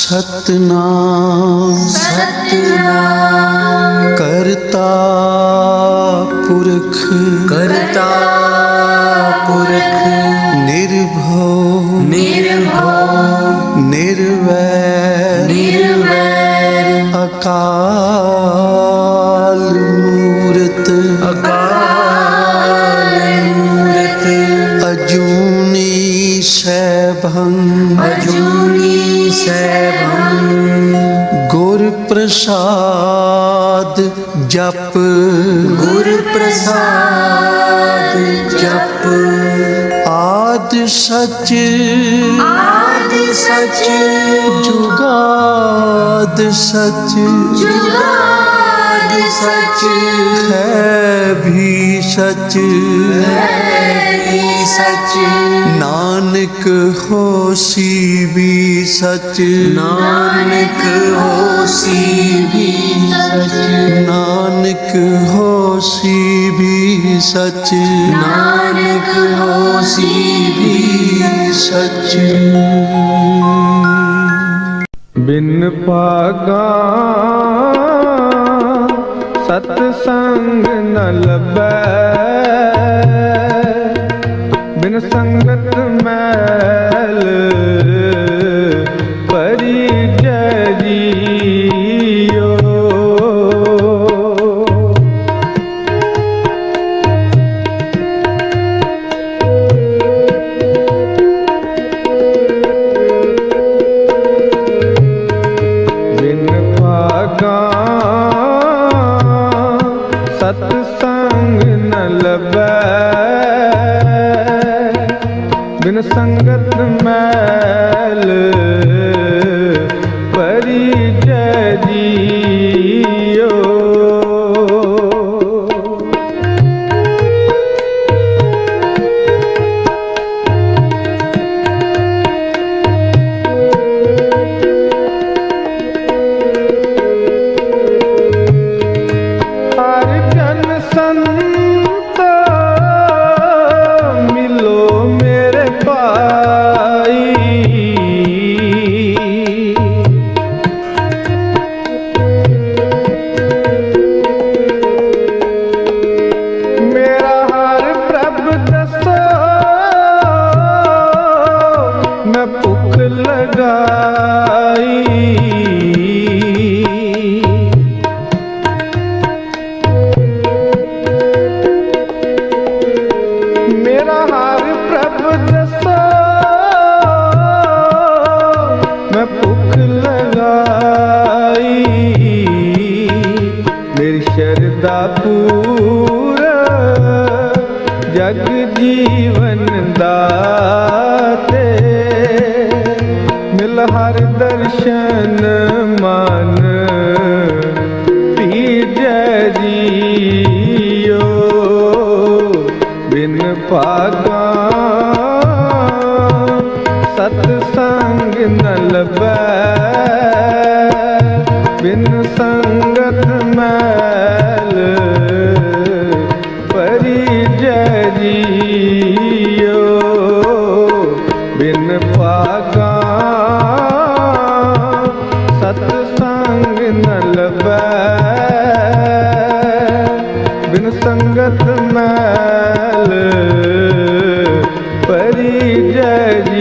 सतनाम सतनाम करता पुरख करता पुरख निर्भव निर्भव निर्वैर निर्वैर अकाल मूरत अकाल मूरत अजूनी सैभं अजूनी सैभं गुर प्रसाद जप गुर प्रसाद जप आद सच आदि सच जुगाद सच जुगाद सच है भी सच सच नानक होसी भी सच नानक होसी भी सच नानक होसी भी सच नानक होसी भी सच बिन पागा सतसंग न लभै बिन संगत मैल परिजरियो बिन पागा सतसंग न लभै बिन संगत मैल परिजरियो हर जन संत मिलो मेरे भाई मेरा हर प्रभ दसो मैं भुख लगाई मेरा हर प्रभ दसो मैं भुख लगाई मेरी शरदा पूरा जग जीवन दाते मिल हर दर्शन मन पीजरियो बिन पागा सतसंग न लभै बिन संगत मैल परिजरियो बिन पागा सतसंग न लभै बिन संगत मैल परिजरियो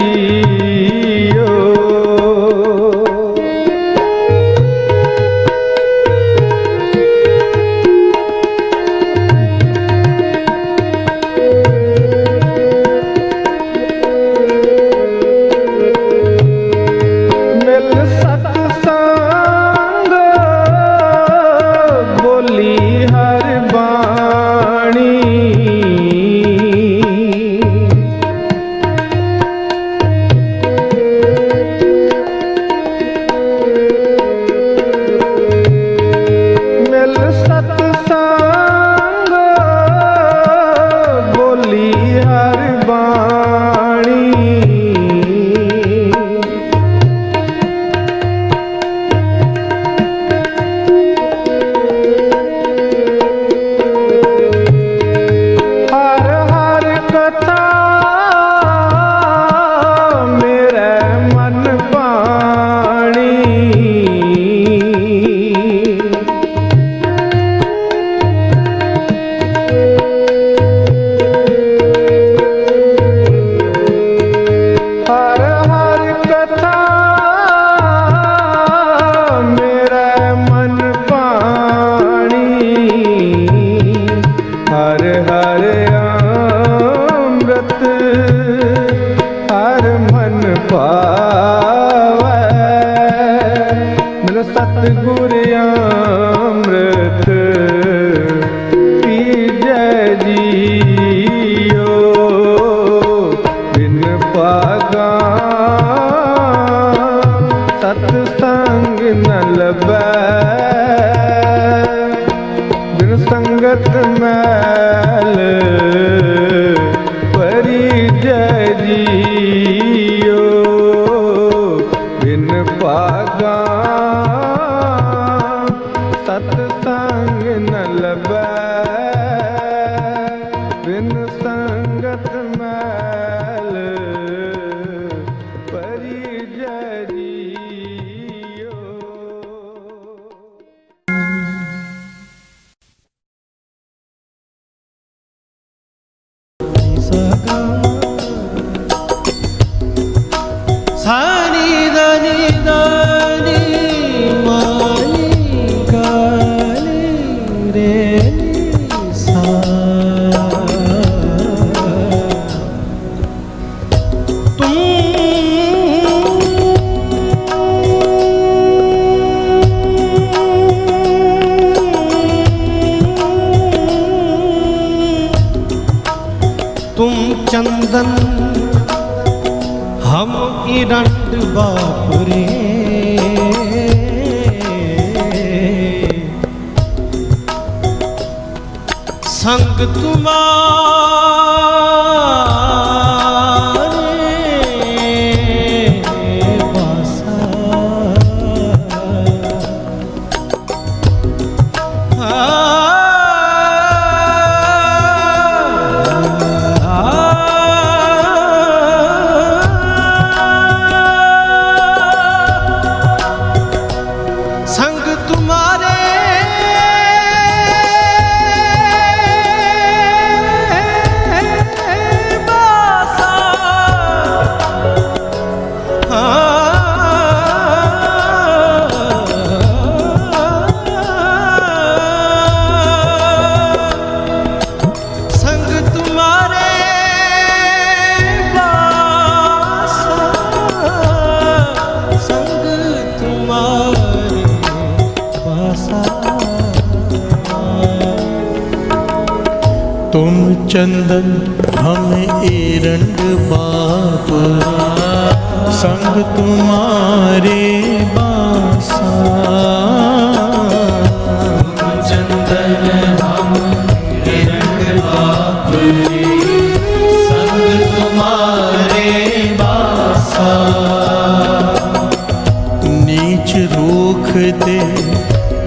सतगुर अमृत पीजै जियो बिन पागा सतसंग न लभै बिन संगत मैल परिजै जियो बिन पागा सतसंग न लभै बिन संगत मैल परिजै जियो। सानी दानी दानी मानी गानी रे सा तुम चंदन हम इरंड बापुरे संग तुम्हारे बासा संग तुम्हारे बासा संग तुम्हारे बासा संग तुम्हारे तुम चंदन हम एरंड बाप संग तुम्हारे बासा चंदन हम एरंड बाप संग तुम्हारे बासा नीच रूखते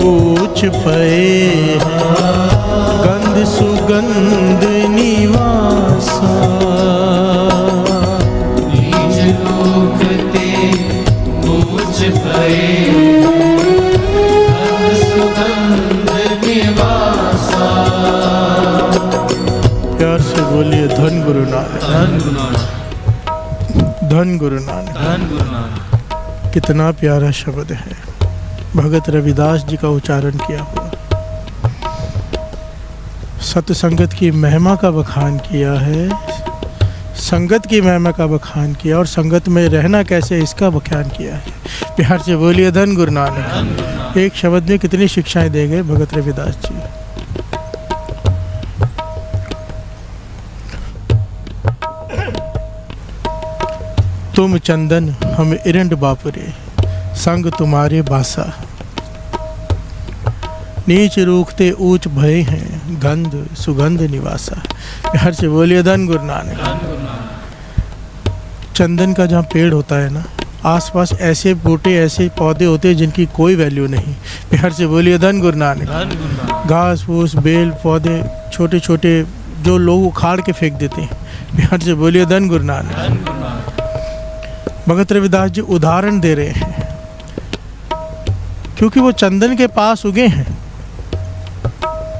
ऊंच पे गंध सुगंध निवासा नीच रूखते ऊंच पे सुगंध निवासा। प्यार से बोलिए धन गुरु नानक, धन गुरु नानक, धन गुरु नानक। धन गुरु नानक। कितना प्यारा शब्द है, भगत रविदास जी का उच्चारण किया हुआ। सत्संगत की महिमा का बखान किया है, संगत की महिमा का बखान किया और संगत में रहना कैसे इसका बखान किया है। प्यार से बोलिए धन गुरु नानक। एक शब्द में कितनी शिक्षाएं दे गए भगत रविदास जी। तुम चंदन हम इरंड बापुरे संग तुम्हारे बासा नीच रूखते ऊंच भय हैं गंध सुगंध निवासा। प्यार से बोलिए धन गुरु नानक। चंदन का जहाँ पेड़ होता है ना, आसपास ऐसे बूटे ऐसे पौधे होते हैं जिनकी कोई वैल्यू नहीं। प्यार से बोलिए धन गुरु नानक। घास फूस बेल पौधे छोटे छोटे जो लोग उखाड़ के फेंक देते हैं। प्यार से बोलिए धन गुरु नानक। भगत रविदास जी उदाहरण दे रहे हैं क्योंकि वो चंदन के पास उगे हैं,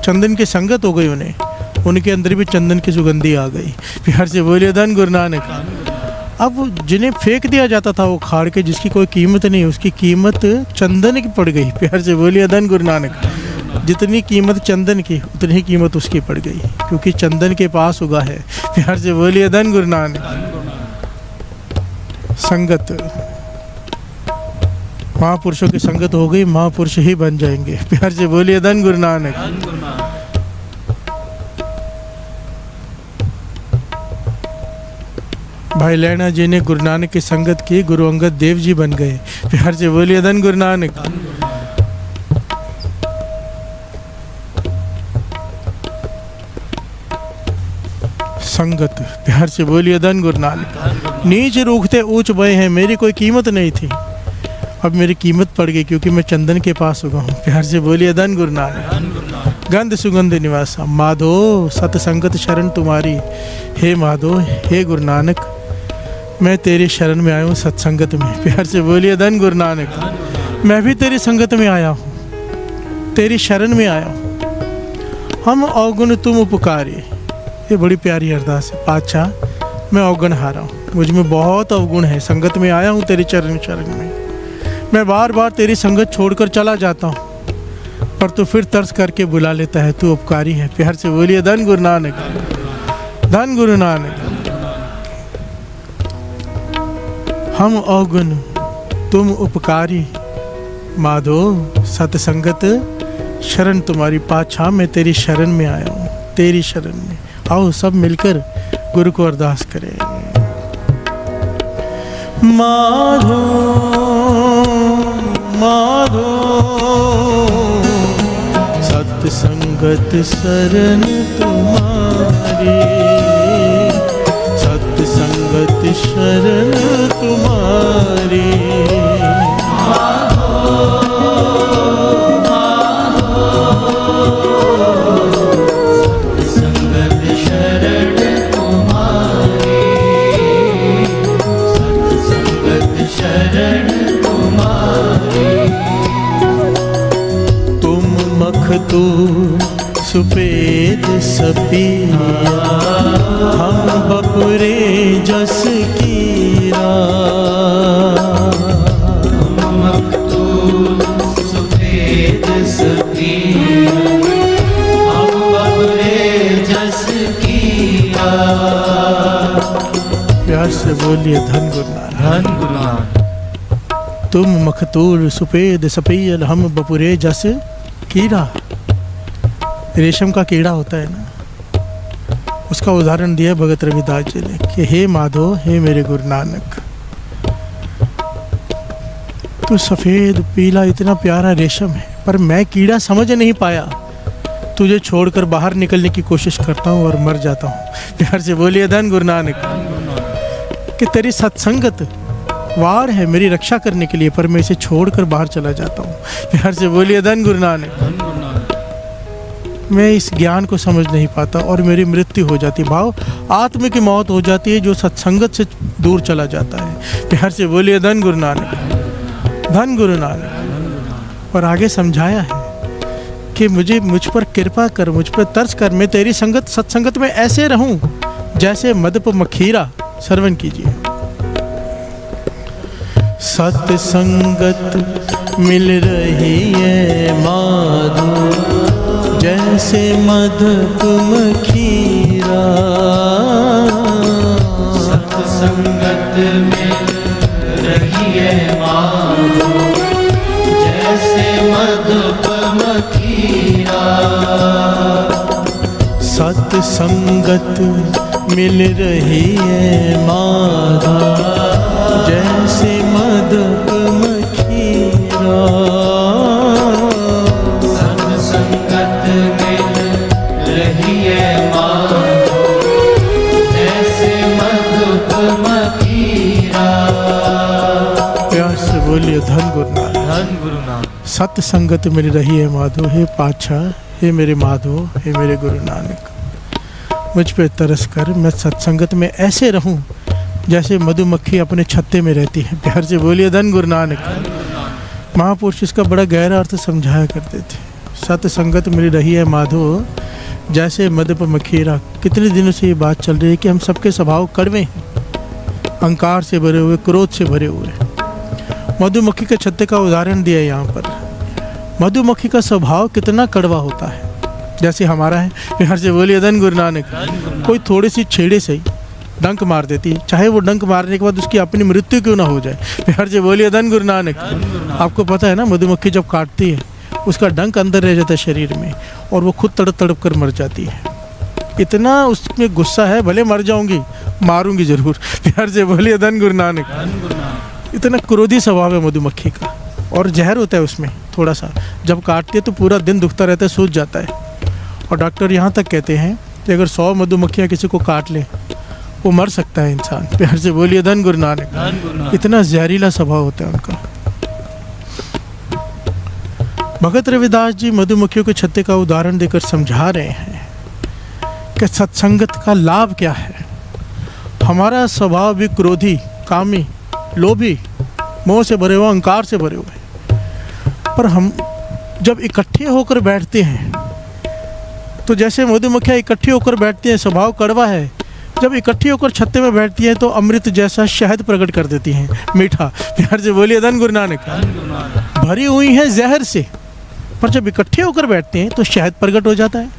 चंदन की संगत हो गई उन्हें, उनके अंदर भी चंदन की सुगंधी आ गई। प्यार से बोलिए धन गुरु नानक। अब जिन्हें फेंक दिया जाता था वो खाड़ के, जिसकी कोई कीमत नहीं, उसकी कीमत चंदन की पड़ गई। प्यार से बोलिए धन गुरु नानक। जितनी कीमत चंदन की उतनी ही कीमत उसकी पड़ गई क्योंकि चंदन के पास उगा है। प्यार से बोलिए धन गुरु नानक। संगत महापुरुषों की संगत हो गई, महापुरुष ही बन जाएंगे। प्यार से बोलिए धन गुरु नानक। धन गुरु नानक। भाई लैना जी ने गुरु नानक की संगत की, गुरु अंगद देव जी बन गए। प्यार से बोलिए धन गुरु नानक। धन गुरु नानक। संगत, प्यार से बोलिए धन गुरु नानक। नीच रूखते ऊंच बए हैं, मेरी कोई कीमत नहीं थी, अब मेरी कीमत पड़ गई क्योंकि मैं चंदन के पास उगा हूँ। प्यार से बोलिए धन गुरु नानक। धन गुरु नानक। गंध सुगंध निवासा माधो सतसंगत शरण तुम्हारी। हे माधो, हे गुरु नानक, मैं तेरी शरण में आया हूँ सत्संगत में। प्यार से बोलिए धन गुरु नानक। मैं भी तेरी संगत में आया हूँ, तेरी शरण में आया हूँ। हम अवगुण तुम उपकारी, ये बड़ी प्यारी अरदास है। पातशाह, मैं अवगुण हारा हूँ, मुझ में बहुत अवगुण है, संगत में आया हूँ तेरी चरण शरण में। मैं बार बार तेरी संगत छोड़कर चला जाता हूँ, पर तू फिर तरस करके बुला लेता है, तू उपकारी है। प्यार से बोलिए धन गुरु नानक। धन गुरु नानक। हम अवगुण तुम उपकारी, माधो सतसंगत शरण तुम्हारी। पातशाह, मैं तेरी शरण में आया हूँ, तेरी शरण में। आओ सब मिलकर गुरु को अरदास करें। माधो माधो सत्संगत शरण तुम्हारी, सत्संगत शरण तुम्हारी। संगत शरण तुम्हारी, संगत शरण तुम्हारी। तुम मखतूर सुपेद सपिया, हम बपुरे जस कीरा। तुम मखतूर सुपेद सपिया, हम बपुरे जस कीरा। प्यार से बोलिए धन गुरु नानक। धन गुरु नानक। तुम मखतूर सुपेद सपियल, हम बपुरे जस कीड़ा। रेशम का कीड़ा होता है ना, उसका उदाहरण दिया भगत रविदास जी ने कि हे माधो, हे मेरे गुरु नानक, तू सफ़ेद पीला इतना प्यारा रेशम है, पर मैं कीड़ा समझ नहीं पाया। तुझे छोड़कर बाहर निकलने की कोशिश करता हूँ और मर जाता हूँ। प्यार से बोलिए धन गुरु नानक। कि तेरी सत्संगत वाड़ है मेरी रक्षा करने के लिए, पर मैं इसे छोड़कर बाहर चला जाता हूँ। प्यार से बोलिए धन गुरु नानक। धन गुरु नानक। मैं इस ज्ञान को समझ नहीं पाता और मेरी मृत्यु हो जाती, भाव आत्म की मौत हो जाती है जो सत्संगत से दूर चला जाता है। प्यार से बोलिए धन गुरु नानक। धन गुरु नानक। और आगे समझाया है कि मुझ पर कृपा कर, मुझ पर तरस कर, मैं तेरी संगत सत्संगत में ऐसे रहूं जैसे मधुप मखीरा। श्रवण कीजिए। सत्संगत मिल रही है माधो, जैसे मधुप मखीरा। सत्संगत मिल रही है माधो, जैसे मधुप मखीरा। सत्संगत मिल रही है माधो, जैसे मधुप मखीरा। सत्संगत मिल रही है माधो, जैसे मधुप मखीरा। प्यार से बोलिए धन गुरु नानक। धन गुरु नानक। सत्संगत मिल रही है माधो, हे पातशाह, हे मेरे माधो, हे मेरे गुरु नानक, मुझ पे तरस कर, मैं सत्संगत में ऐसे रहूं जैसे मधुमक्खी अपने छत्ते में रहती है। प्यार से बोलिए धन गुरु नानक। महापुरुष इसका बड़ा गहरा अर्थ समझाया करते थे। सत्संगत मिल रही है माधो, जैसे मधुप मखीरा। कितने दिनों से ये बात चल रही है कि हम सबके स्वभाव कड़वे हैं, अहंकार से भरे हुए, क्रोध से भरे हुए। मधुमक्खी के छत्ते का उदाहरण दिया यहाँ पर। मधुमक्खी का स्वभाव कितना कड़वा होता है, जैसे हमारा है। प्यार से बोलिए धन गुरु नानक। कोई थोड़ी सी छेड़े से ही डंक मार देती है, चाहे वो डंक मारने के बाद उसकी अपनी मृत्यु क्यों ना हो जाए। प्यार से बोलिए धन गुरु नानक। आपको पता है ना, मधुमक्खी जब काटती है उसका डंक अंदर रह जाता है शरीर में और वो खुद तड़प तड़प कर मर जाती है। इतना उसमें गुस्सा है, भले मर जाऊंगी मारूंगी जरूर। प्यार से बोलिए धन गुरु नानक। इतना क्रोधी स्वभाव है मधुमक्खी का, और जहर होता है उसमें थोड़ा सा, जब काटती है तो पूरा दिन दुखता रहता है, सूज जाता है। और डॉक्टर यहाँ तक कहते हैं कि अगर 100 मधुमक्खियाँ किसी को काट लें वो मर सकता है इंसान। प्यार से बोलिए धन गुरु नानक। इतना जहरीला स्वभाव होता है उनका। भगत रविदास जी मधुमक्खियों के छत्ते का उदाहरण देकर समझा रहे हैं कि सत्संगत का लाभ क्या है। हमारा स्वभाव भी क्रोधी, कामी, लोभी, मोह से भरे हुए, अहंकार से भरे हुए, पर हम जब इकट्ठे होकर बैठते हैं तो जैसे मधुमक्खियाँ इकट्ठी होकर बैठती हैं, स्वभाव कड़वा है, जब इकट्ठी होकर छत्ते में बैठती हैं तो अमृत जैसा शहद प्रकट कर देती हैं, मीठा। प्यार से बोलिए धन गुरु नानक। भरी हुई है जहर से, पर जब इकट्ठे होकर बैठते हैं तो शहद प्रकट हो जाता है।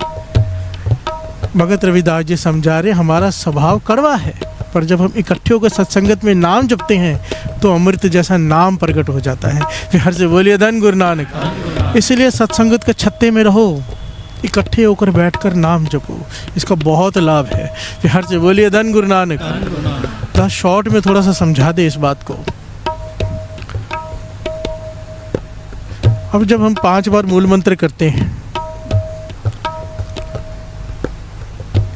भगत रविदास जी समझा रहे हमारा स्वभाव कड़वा है, पर जब हम इकट्ठे होकर सत्संगत में नाम जपते हैं तो अमृत जैसा नाम प्रकट हो जाता है। प्यार से बोलिए धन गुरु नानक। इसलिए सत्संगत के छत्ते में रहो, इकट्ठे होकर बैठकर नाम जपो, इसका बहुत लाभ है। प्यार से बोलिए धन गुरु नानक। तो शॉर्ट में थोड़ा सा समझा दे इस बात को। अब जब हम 5 बार मूल मंत्र करते हैं,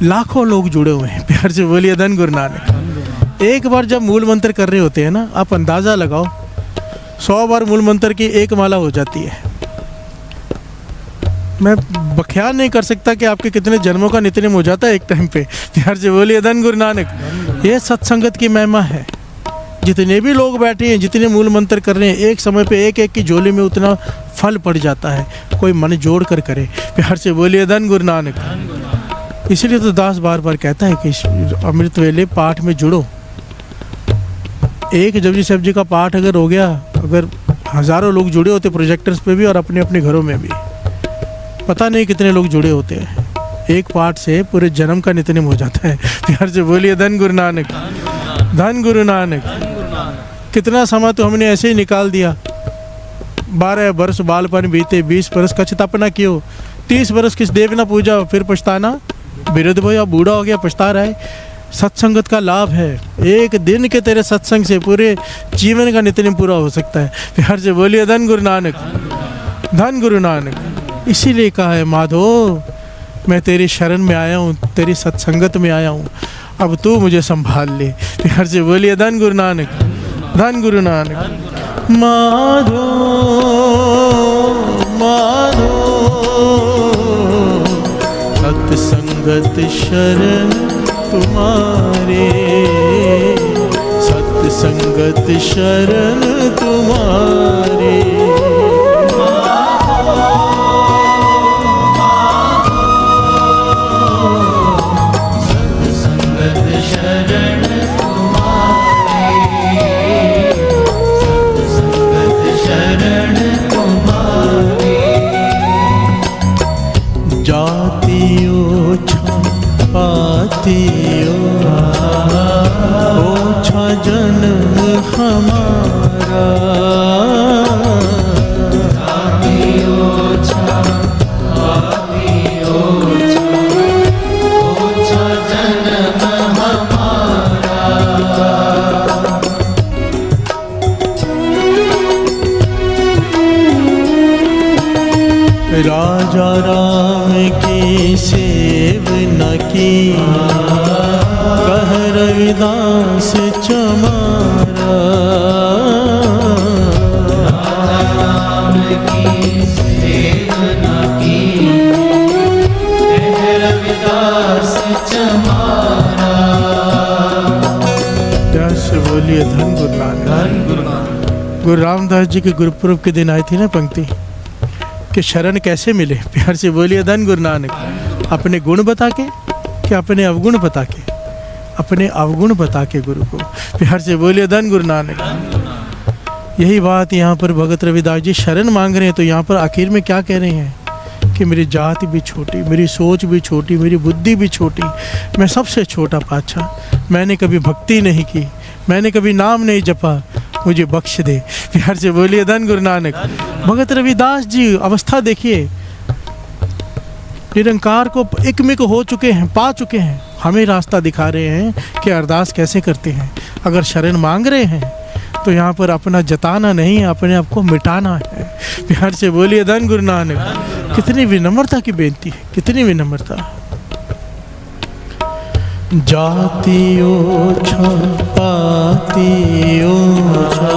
लाखों लोग जुड़े हुए हैं। प्यार से बोलिए धन गुरु नानक। एक बार जब मूल मंत्र कर रहे होते हैं ना, आप अंदाज़ा लगाओ 100 बार मूल मंत्र की एक माला हो जाती है। मैं बख्याल नहीं कर सकता कि आपके कितने जन्मों का नित्यनेम हो जाता है एक टाइम पे। प्यार से बोलिए धन गुरु नानक। ये सत्संगत की महिमा है। जितने भी लोग बैठे हैं, जितने मूल मंत्र कर रहे हैं, एक समय पे एक एक की झोली में उतना फल पड़ जाता है, कोई मन जोड़ कर करे। प्यार से बोलिए धन गुरु नानक। इसीलिए तो दास बार बार कहता है कि अमृत वेले पाठ में जुड़ो। एक जपजी साहब जी का पाठ अगर हो गया, अगर हज़ारों लोग जुड़े होते प्रोजेक्टर्स पे भी और अपने अपने घरों में भी, पता नहीं कितने लोग जुड़े होते हैं। एक पाठ से पूरे जन्म का नित्यनेम हो जाता है। प्यार से बोलिए धन गुरु नानक। धन गुरु नानक। कितना समय तो हमने ऐसे ही निकाल दिया। 12 वर्ष बालपन बीते, 20 वर्ष कच्छ तपना क्यों, 30 वर्ष किस देव ना पूजा, फिर पछताना विरुद्ध भैया बूढ़ा हो गया पछता रहा है। सत्संगत का लाभ है, एक दिन के तेरे सत्संग से पूरे जीवन का नित्यनेम पूरा हो सकता है। प्यार से बोलिए धन गुरु नानक। धन गुरु नानक। इसीलिए कहा है माधो, मैं तेरी शरण में आया हूँ, तेरी सत्संगत में आया हूँ, अब तू मुझे संभाल ले। प्यार से बोलिए धन गुरु नानक। धन गुरु नानक। माधो माधो सत्संगत शरण तुम्हारे, सत्संगत शरण तुम्हारे। ओछा जन्म हमारा, ओछा जन्म हमारा। राजा राम की सेव न की, कह रविदास चमारा। राम की सेव न की, कह रविदास चमारा। प्यास बोलिए धन गुरु नानक। धन गुरु नानक। गुरु रामदास जी के गुरुपुरब के दिन आई थी ना पंक्ति कि शरण कैसे मिले। प्यार से बोलिए धन गुरु नानक। अपने गुण बता के कि अपने अवगुण बता के, अपने अवगुण बता के गुरु को। प्यार से बोलिए धन गुरु नानक। यही बात यहाँ पर भगत रविदास जी शरण मांग रहे हैं, तो यहाँ पर आखिर में क्या कह रहे हैं कि मेरी जाति भी छोटी, मेरी सोच भी छोटी, मेरी बुद्धि भी छोटी, मैं सबसे छोटा पातशाह, मैंने कभी भक्ति नहीं की, मैंने कभी नाम नहीं जपा, मुझे बख्श दे। प्यार से बोलिए धन गुरु नानक। भगत रविदास जी अवस्था देखिए, निरंकार को एकमिक हो चुके हैं, पा चुके हैं, हमें रास्ता दिखा रहे हैं कि अरदास कैसे करते हैं। अगर शरण मांग रहे हैं तो यहाँ पर अपना जताना नहीं, अपने आप को मिटाना है। प्यार से बोलिए धन गुरु नानक। कितनी विनम्रता की बेनती है, कितनी विनम्रता। जाति ओछा पाति ओछा,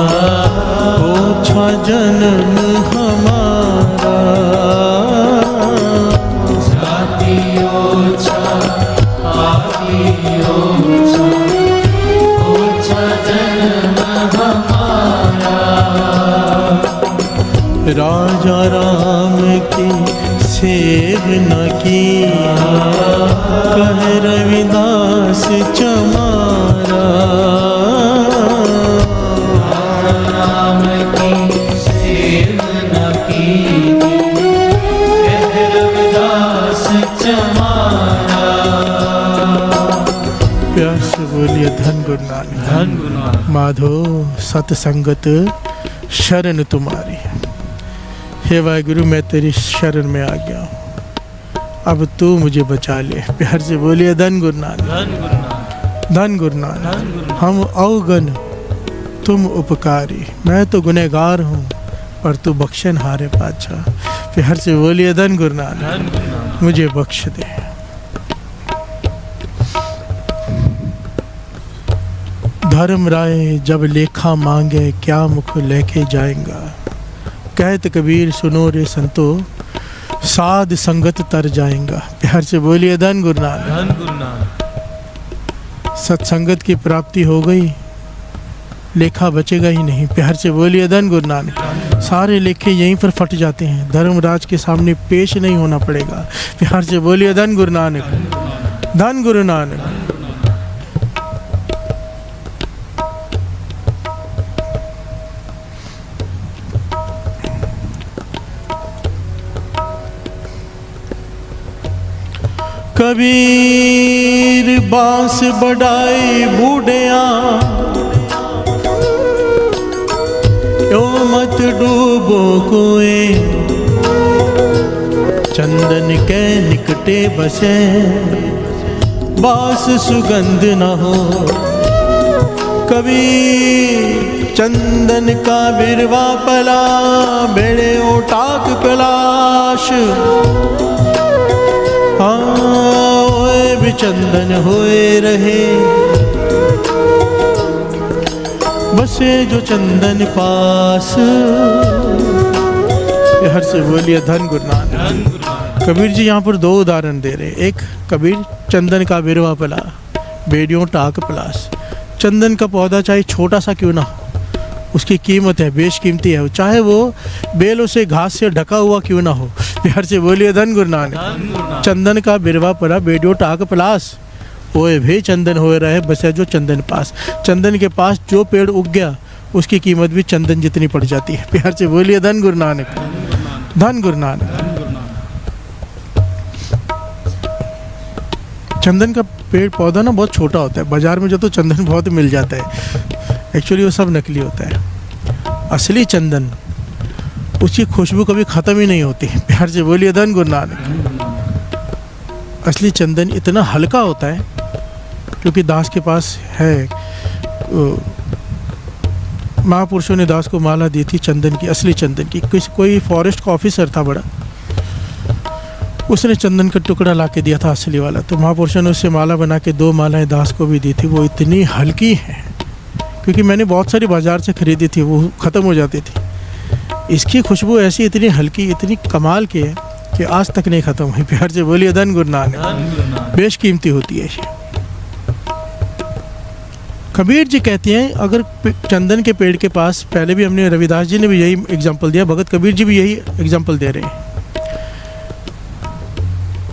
ओछा जन्म हमारा, जाति ओछा पाति ओछा, ओछा जन्म हमारा। राजा राम की सेव न किया, कह रविदास चमारा। राम की सेव न की, कह रविदास चमारा। प्यार से बोलिए धन गुरु नानक। धन गुरु नानक। माधो सतसंगत शरण तुम्हारी। हे वाहिगुरु, मैं तेरी शरण में आ गया हूँ, अब तू मुझे बचा ले। प्यार से बोलिए धन गुरु नानक। धन गुरु नानक। धन गुरु धन नानक। गुरु नानक। हम अवगन तुम उपकारी, मैं तो गुनहगार हूँ पर तू बख्शन हारे पातशाह। प्यार से बोलिए धन गुरु नानक। धन गुरु नानक। मुझे बख्श दे। धर्म राय जब लेखा मांगे, क्या मुख लेके जाएगा। कहत कबीर सुनो रे संतो, साध संगत तर जाएगा। प्यार से बोलिए धन गुरु नानक। धन गुरु नानक। सत्संगत की प्राप्ति हो गई, लेखा बचेगा ही नहीं। प्यार से बोलिए धन गुरु नानक। सारे लेखे यहीं पर फट जाते हैं, धर्मराज के सामने पेश नहीं होना पड़ेगा। प्यार से बोलिए धन गुरु नानक। धन गुरु नानक। कबीर बांस बढ़ाए बूढ़िया, यो मत डूबो कोए, चंदन के निकटे बसे, बांस सुगंध न हो। कबीर चंदन का बिरवा पला, बेड़े ओटाक पलाश। हाँ भी चंदन होए रहे, बसे जो चंदन पास। हर से बोलिए धन गुरु नानक। कबीर जी यहाँ पर दो उदाहरण दे रहे। एक, कबीर चंदन का बिरवा पला, बेड़ियों टाक पलास। चंदन का पौधा चाहे छोटा सा क्यों ना हो, उसकी कीमत है, बेशकीमती है, चाहे वो बेलों से घास से ढका हुआ क्यों ना हो। प्यार से बोलिए धन गुरु नानक। चंदन का बिरवा पला, बेडियो टाक पलास, ओए भी चंदन हो रहा है, बसे जो चंदन पास। चंदन के पास जो पेड़ उग गया, उसकी कीमत भी चंदन जितनी पड़ जाती है। प्यार से बोलिए धन गुरु नानक। धन गुरु नानक। चंदन का पेड़ पौधा ना बहुत छोटा होता है, बाजार में जो तो चंदन बहुत मिल जाता है, एक्चुअली वो सब नकली होता है। असली चंदन, उसकी खुशबू कभी ख़त्म ही नहीं होती। प्यार से बोलिए धन गुरु नानक। असली चंदन इतना हल्का होता है, क्योंकि दास के पास है, महापुरुषों ने दास को माला दी थी चंदन की, असली चंदन की। कोई फॉरेस्ट का ऑफिसर था बड़ा, उसने चंदन का टुकड़ा ला के दिया था असली वाला, तो महापुरुषों ने उससे माला बना के 2 मालाएं दास को भी दी थी। वो इतनी हल्की है, क्योंकि मैंने बहुत सारी बाज़ार से ख़रीदी थी, वो ख़त्म हो जाती थी। इसकी खुशबू ऐसी इतनी हल्की, इतनी कमाल की है कि आज तक नहीं ख़त्म हुई। प्यार से बोलिए धन गुरु नानक। बेशकीमती होती है ये। कबीर जी कहते हैं, अगर चंदन के पेड़ के पास, पहले भी हमने, रविदास जी ने भी यही एग्जाम्पल दिया, भगत कबीर जी भी यही एग्जाम्पल दे रहे हैं।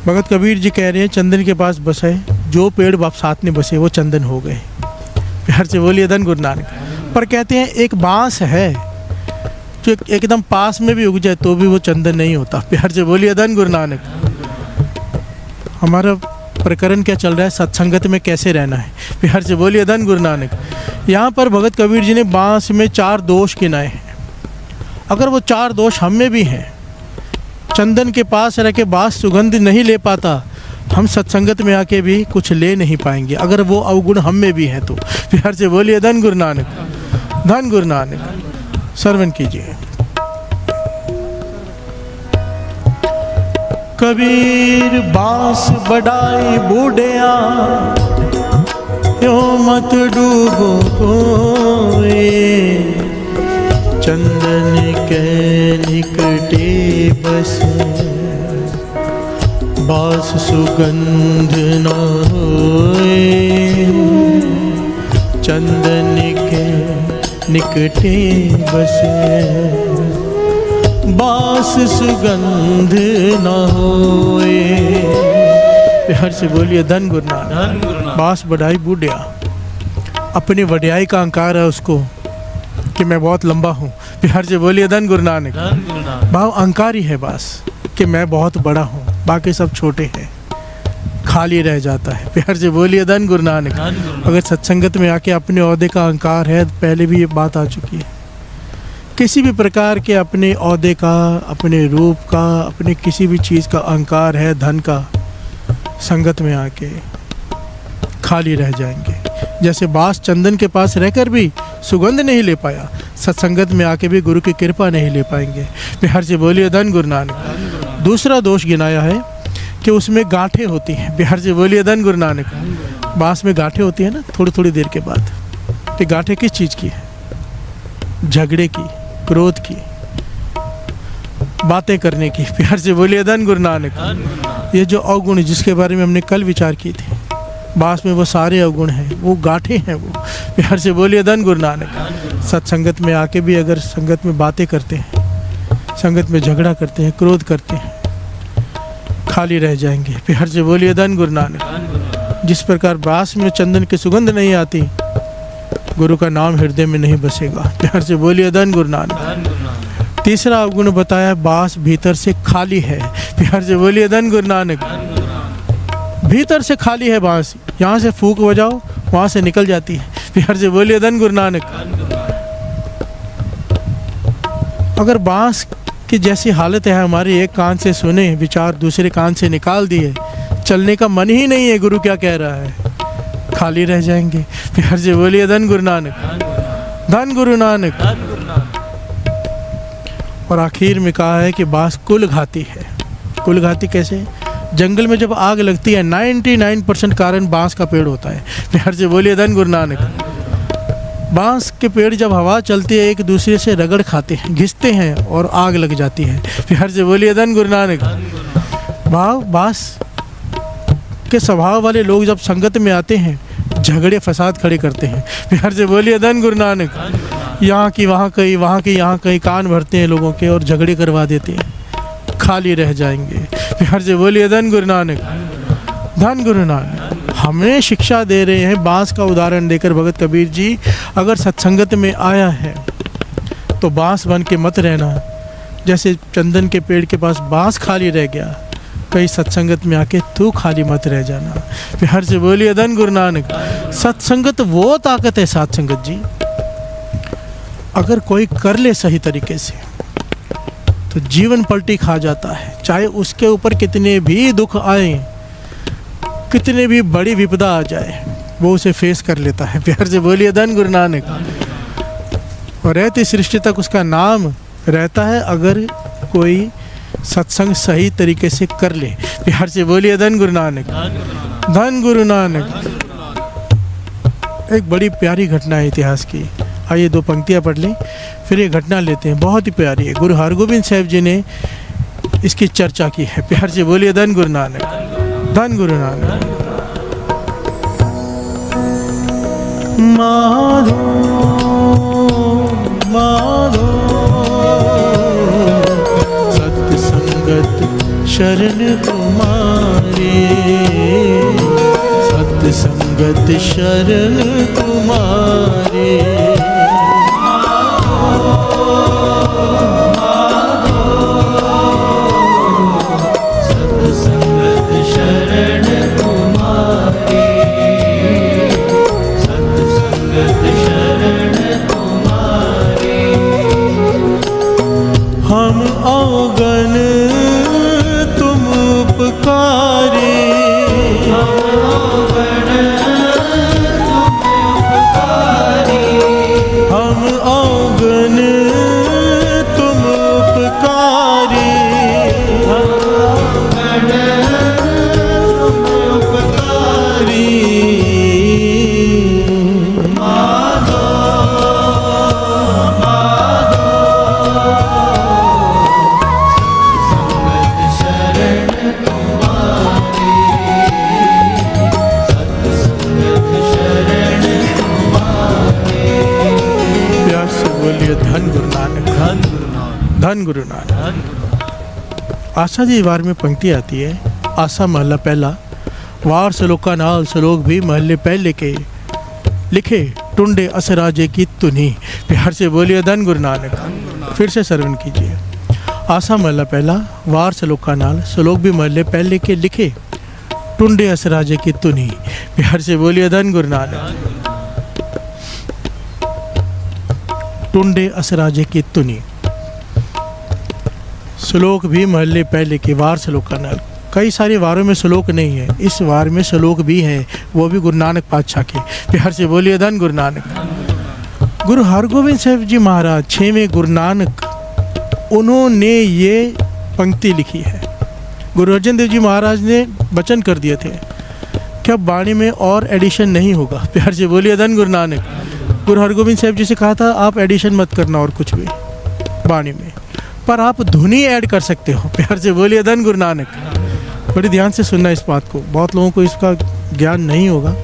भगत कबीर जी कह रहे हैं, चंदन के पास बसे जो पेड़ बाप साथ में बसे, वो चंदन हो गए। प्यार से बोलिए धन गुरु नानक। पर कहते हैं एक बांस है जो एकदम पास में भी उग जाए तो भी वो चंदन नहीं होता। प्यार से बोलिए धन गुरु नानक। हमारा प्रकरण क्या चल रहा है, सत्संगत में कैसे रहना है। प्यार से बोलिए धन गुरु नानक। यहाँ पर भगत कबीर जी ने बांस में 4 दोष गिनाए हैं। अगर वो 4 दोष हम में भी हैं, चंदन के पास रह के बांस सुगंध नहीं ले पाता, हम सत्संगत में आके भी कुछ ले नहीं पाएंगे। अगर वो अवगुण हम में भी हैं तो। प्यार से बोलिए धन गुरु नानक, धन गुरु नानक। श्रवण कीजिए। कबीर बांस बढ़ाई बूढ़िया, क्यों मत डूबो कोए, चंदन के निकटे बस, बांस सुगंध न होए, चंदन के निकटे बसे, बांस सुगंध न होए। प्यार से बोलिए धन गुरु नानक। बांस बढ़ाई बूढ़िया, अपनी वड्याई का अहंकार है उसको कि मैं बहुत लंबा हूँ। प्यार से बोलिए धन गुरु नानक। भाव अहंकारी है बांस कि मैं बहुत बड़ा हूँ, बाकी सब छोटे हैं, खाली रह जाता है। प्यार से बोलिए धन गुरु नानक। अगर सत्संगत में आके अपने ओहदे का अहंकार है, पहले भी ये बात आ चुकी है, किसी भी प्रकार के अपने ओहदे का, अपने रूप का, अपने किसी भी चीज़ का अहंकार है, धन का, संगत में आके खाली रह जाएंगे। जैसे बांस चंदन के पास रहकर भी सुगंध नहीं ले पाया, सत्संगत में आके भी गुरु की कृपा नहीं ले पाएंगे। प्यार से बोलिए धन गुरु नानक। दूसरा दोष गिनाया है कि उसमें गांठें होती हैं। बिहार से बोलिए धन गुरु नानक। बांस में गांठें होती हैं ना, थोड़ी थोड़ी देर के बाद। ये गांठें किस चीज़ की है? झगड़े की, क्रोध की, बातें करने की। प्यार से बोलिए धन गुरु नानक। ये जो अवगुण जिसके बारे में हमने कल विचार की थी, बांस में वो सारे अवगुण हैं, वो गांठें हैं वो। प्यार से बोलिए धन गुरु नानक। सत्संगत में आके भी अगर संगत में बातें करते हैं, संगत में झगड़ा करते हैं, क्रोध करते हैं, खाली रह जाएंगे। प्यार से बोलिए धन गुरु नानक। जिस प्रकार बांस में चंदन की सुगंध नहीं आती, गुरु का नाम हृदय में नहीं बसेगा। प्यार से बोलिए धन गुरु नानक। तीसरा अवगुण बताया, बांस भीतर से खाली है। प्यार से बोलिए धन गुरु नानक। भीतर से खाली है बांस, यहाँ से फूंक बजाओ वहाँ से निकल जाती है। प्यार से बोलिए धन गुरु नानक। अगर बांस की जैसी हालत है हमारी, एक कान से सुने विचार दूसरे कान से निकाल दिए, चलने का मन ही नहीं है, गुरु क्या कह रहा है, खाली रह जाएंगे। प्यार से बोलिए धन गुरु नानक, धन गुरु नानक। और आखिर में कहा है कि बांस कुल घाती है। कुल घाती कैसे? जंगल में जब आग लगती है 99% कारण बांस का पेड़ होता है। प्यार से बोलिए धन गुरु नानक। बांस के पेड़ जब हवा चलती है एक दूसरे से रगड़ खाते हैं, घिसते हैं और आग लग जाती है। प्यार से बोलिए धन गुरु नानक। बांस के स्वभाव वाले लोग जब संगत में आते हैं, झगड़े फसाद खड़े करते हैं। प्यार से बोलिए धन गुरु नानक। यहाँ की वहाँ कहीं, वहाँ की यहाँ कहीं, कान भरते हैं लोगों के और झगड़े करवा देते हैं, खाली रह जाएंगे। प्यार से बोलिए धन गुरु नानक, धन गुरु नानक। हमें शिक्षा दे रहे हैं बांस का उदाहरण देकर भगत कबीर जी, अगर सत्संगत में आया है तो बांस बन के मत रहना। जैसे चंदन के पेड़ के पास बांस खाली रह गया, कहीं सत्संगत में आके तू खाली मत रह जाना। प्यार से बोलिए धन गुरु नानक। सत्संगत वो ताकत है साथ संगत जी, अगर कोई कर ले सही तरीके से तो जीवन पलटी खा जाता है। चाहे उसके ऊपर कितने भी दुख आए, कितने भी बड़ी विपदा आ जाए, वो उसे फेस कर लेता है। प्यार से बोलिए धन गुरु नानक। और रहती सृष्टि तक उसका नाम रहता है, अगर कोई सत्संग सही तरीके से कर ले। प्यार से बोलिए धन गुरु नानक, धन गुरु नानक। एक बड़ी प्यारी घटना है इतिहास की, आइए 2 पंक्तियाँ पढ़ लें, फिर ये घटना लेते हैं। बहुत ही प्यारी है, गुरु हरगोबिंद साहिब जी ने इसकी चर्चा की है। प्यार से बोलिए धन गुरु नानक, धन गुरु नानक। माधो माधो सत्य संगत शरण तुम्हारे, सत्य संगत शरण तुम्हारे। अवगन तुम उपकारी, हम अवगन तुम उपकारी, धन गुरु नानक, धन गुरु नानक, धन गुरु नानक। धन गुरु आशा जी वार में पंक्ति आती है, आशा महला पहला, वार सलोका नाल सलोक भी महले पहले के लिखे, टुंडे असराजे की तुनी। प्यार से बोलिए धन गुरु नानक। फिर से श्रवण कीजिए। आशा महला पहला, वार सलोका नाल सलोक भी महले पहले के लिखे, टुंडे असराजे की तुनी। प्यार से बोलिए धन गुरु नानक। टुंडे असराजे की तुनी। श्लोक भी महल्ले पहले के, वार श्लोका नाल। कई सारे वारों में श्लोक नहीं है, इस वार में श्लोक भी है, वो भी गुरु नानक पातशाह के। प्यार से बोलिए धन गुरु नानक। गुरु हरगोविंद साहब जी महाराज 6वें गुरु नानक, उन्होंने ये पंक्ति लिखी है। गुरु अर्जन देव जी महाराज ने वचन कर दिए थे कि अब वाणी में और एडिशन नहीं होगा। प्यार से बोलिए धन गुरु नानक। गुरु हरगोविंद साहब जी से कहा था आप एडिशन मत करना और कुछ भी वाणी में, पर आप धुनी ऐड कर सकते हो। प्यार से बोलिए धन गुरु नानक। बड़ी ध्यान से सुनना इस बात को, बहुत लोगों को इसका ज्ञान नहीं होगा।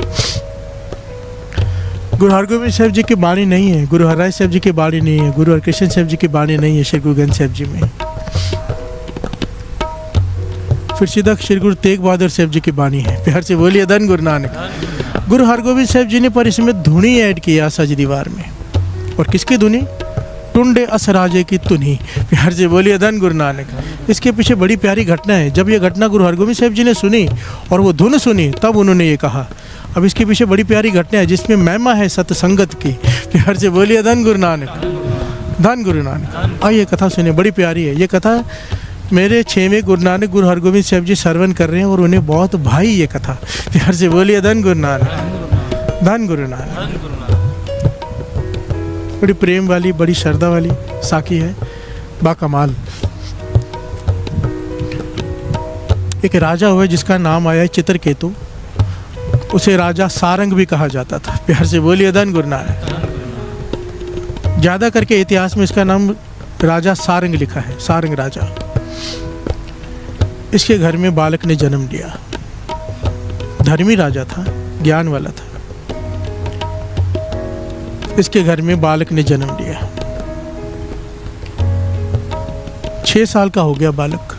गुरु हरगोविंद साहब जी की वाणी नहीं है, गुरु हरराय साहब जी की वाणी नहीं है, गुरु हरकृष्ण साहब जी की वाणी नहीं है श्री गुरु ग्रंथ साहब जी में। फिर सीधा श्री गुरु तेग बहादुर साहब जी की वाणी है। प्यार से बोलिए धन गुरु नानक। गुरु हरगोविंद साहब जी ने पर इसमें धुनी ऐड की आशा जी दीवार में। और किसकी धुनी? टुंडे असराजे की तुनी। प्यार से बोलिए धन गुरु नानक। इसके पीछे बड़ी प्यारी घटना है। जब ये घटना गुरु हरगोविंद साहब जी ने सुनी और वो धुन सुनी, तब उन्होंने ये कहा। अब इसके पीछे बड़ी प्यारी घटना है जिसमें महिमा है सत्संगत की। प्यार से बोलिए धन गुरु नानक, धन गुरु नानक। आइए कथा सुनिए, बड़ी प्यारी है ये कथा। मेरे 6वें गुरु नानक गुरु हरगोविंद साहब जी श्रवण कर रहे हैं और उन्हें बहुत भाई ये कथा। प्यार से बोलिए धन गुरु नानक, धन गुरु नानक। बड़ी प्रेम वाली, बड़ी श्रद्धा वाली साखी है, बाकमाल। एक राजा हुआ जिसका नाम आया है चित्रकेतु। उसे राजा सारंग भी कहा जाता था। प्यार से बोलिए धन गुरु नानक। ज़्यादा करके इतिहास में इसका नाम राजा सारंग लिखा है, सारंग राजा। इसके घर में बालक ने जन्म लिया। धर्मी राजा था, ज्ञान वाला था। इसके घर में बालक ने जन्म लिया। 6 साल का हो गया बालक।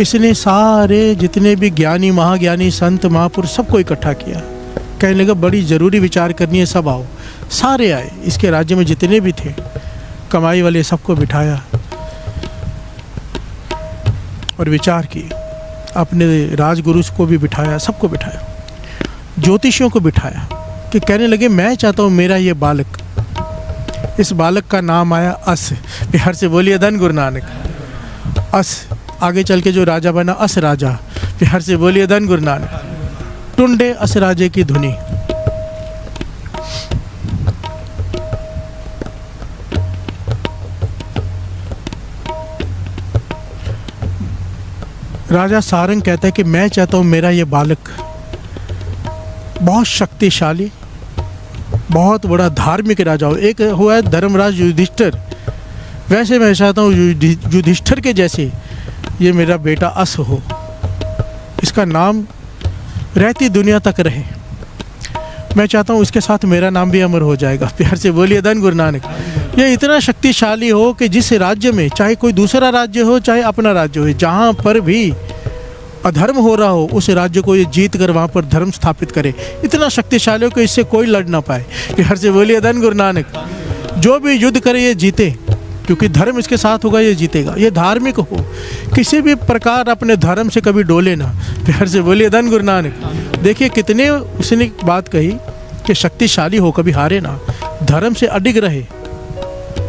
इसने सारे जितने भी ज्ञानी, महाज्ञानी, संत, महापुरुष सबको इकट्ठा किया। कहने लगा बड़ी ज़रूरी विचार करनी है, सब आओ। सारे आए, इसके राज्य में जितने भी थे कमाई वाले, सबको बिठाया और विचार की। अपने राजगुरु को भी बिठाया, सबको बिठाया, ज्योतिषियों को बिठाया कि कहने लगे मैं चाहता हूँ मेरा ये बालक, इस बालक का नाम आया अस। प्यार से बोलिए धन गुरु नानक। अस आगे चल के जो राजा बना, अस राजा। प्यार से बोलिए धन गुरु नानक। टुंडे अस राजे की धुनी। राजा सारंग कहता है कि मैं चाहता हूँ मेरा ये बालक बहुत शक्तिशाली, बहुत बड़ा धार्मिक राजा हो। एक हुआ है धर्मराज युधिष्ठिर, वैसे मैं चाहता हूँ युधिष्ठिर के जैसे ये मेरा बेटा अस हो। इसका नाम रहती दुनिया तक रहे। मैं चाहता हूँ इसके साथ मेरा नाम भी अमर हो जाएगा। प्यार से बोलिए धन गुरु नानक। ये इतना शक्तिशाली हो कि जिस राज्य में, चाहे कोई दूसरा राज्य हो चाहे अपना राज्य हो, जहाँ पर भी अधर्म हो रहा हो उस राज्य को ये जीत कर वहाँ पर धर्म स्थापित करे। इतना शक्तिशाली हो कि इससे कोई लड़ ना पाए। प्यार से बोलिए धन गुरु नानक। जो भी युद्ध करे ये जीते, क्योंकि धर्म इसके साथ होगा, ये जीतेगा। ये धार्मिक हो, किसी भी प्रकार अपने धर्म से कभी डोले ना। प्यार से बोलिए धन गुरु नानक। देखिए कितने उसने बात कही कि शक्तिशाली हो, कभी हारे ना, धर्म से अडिग रहे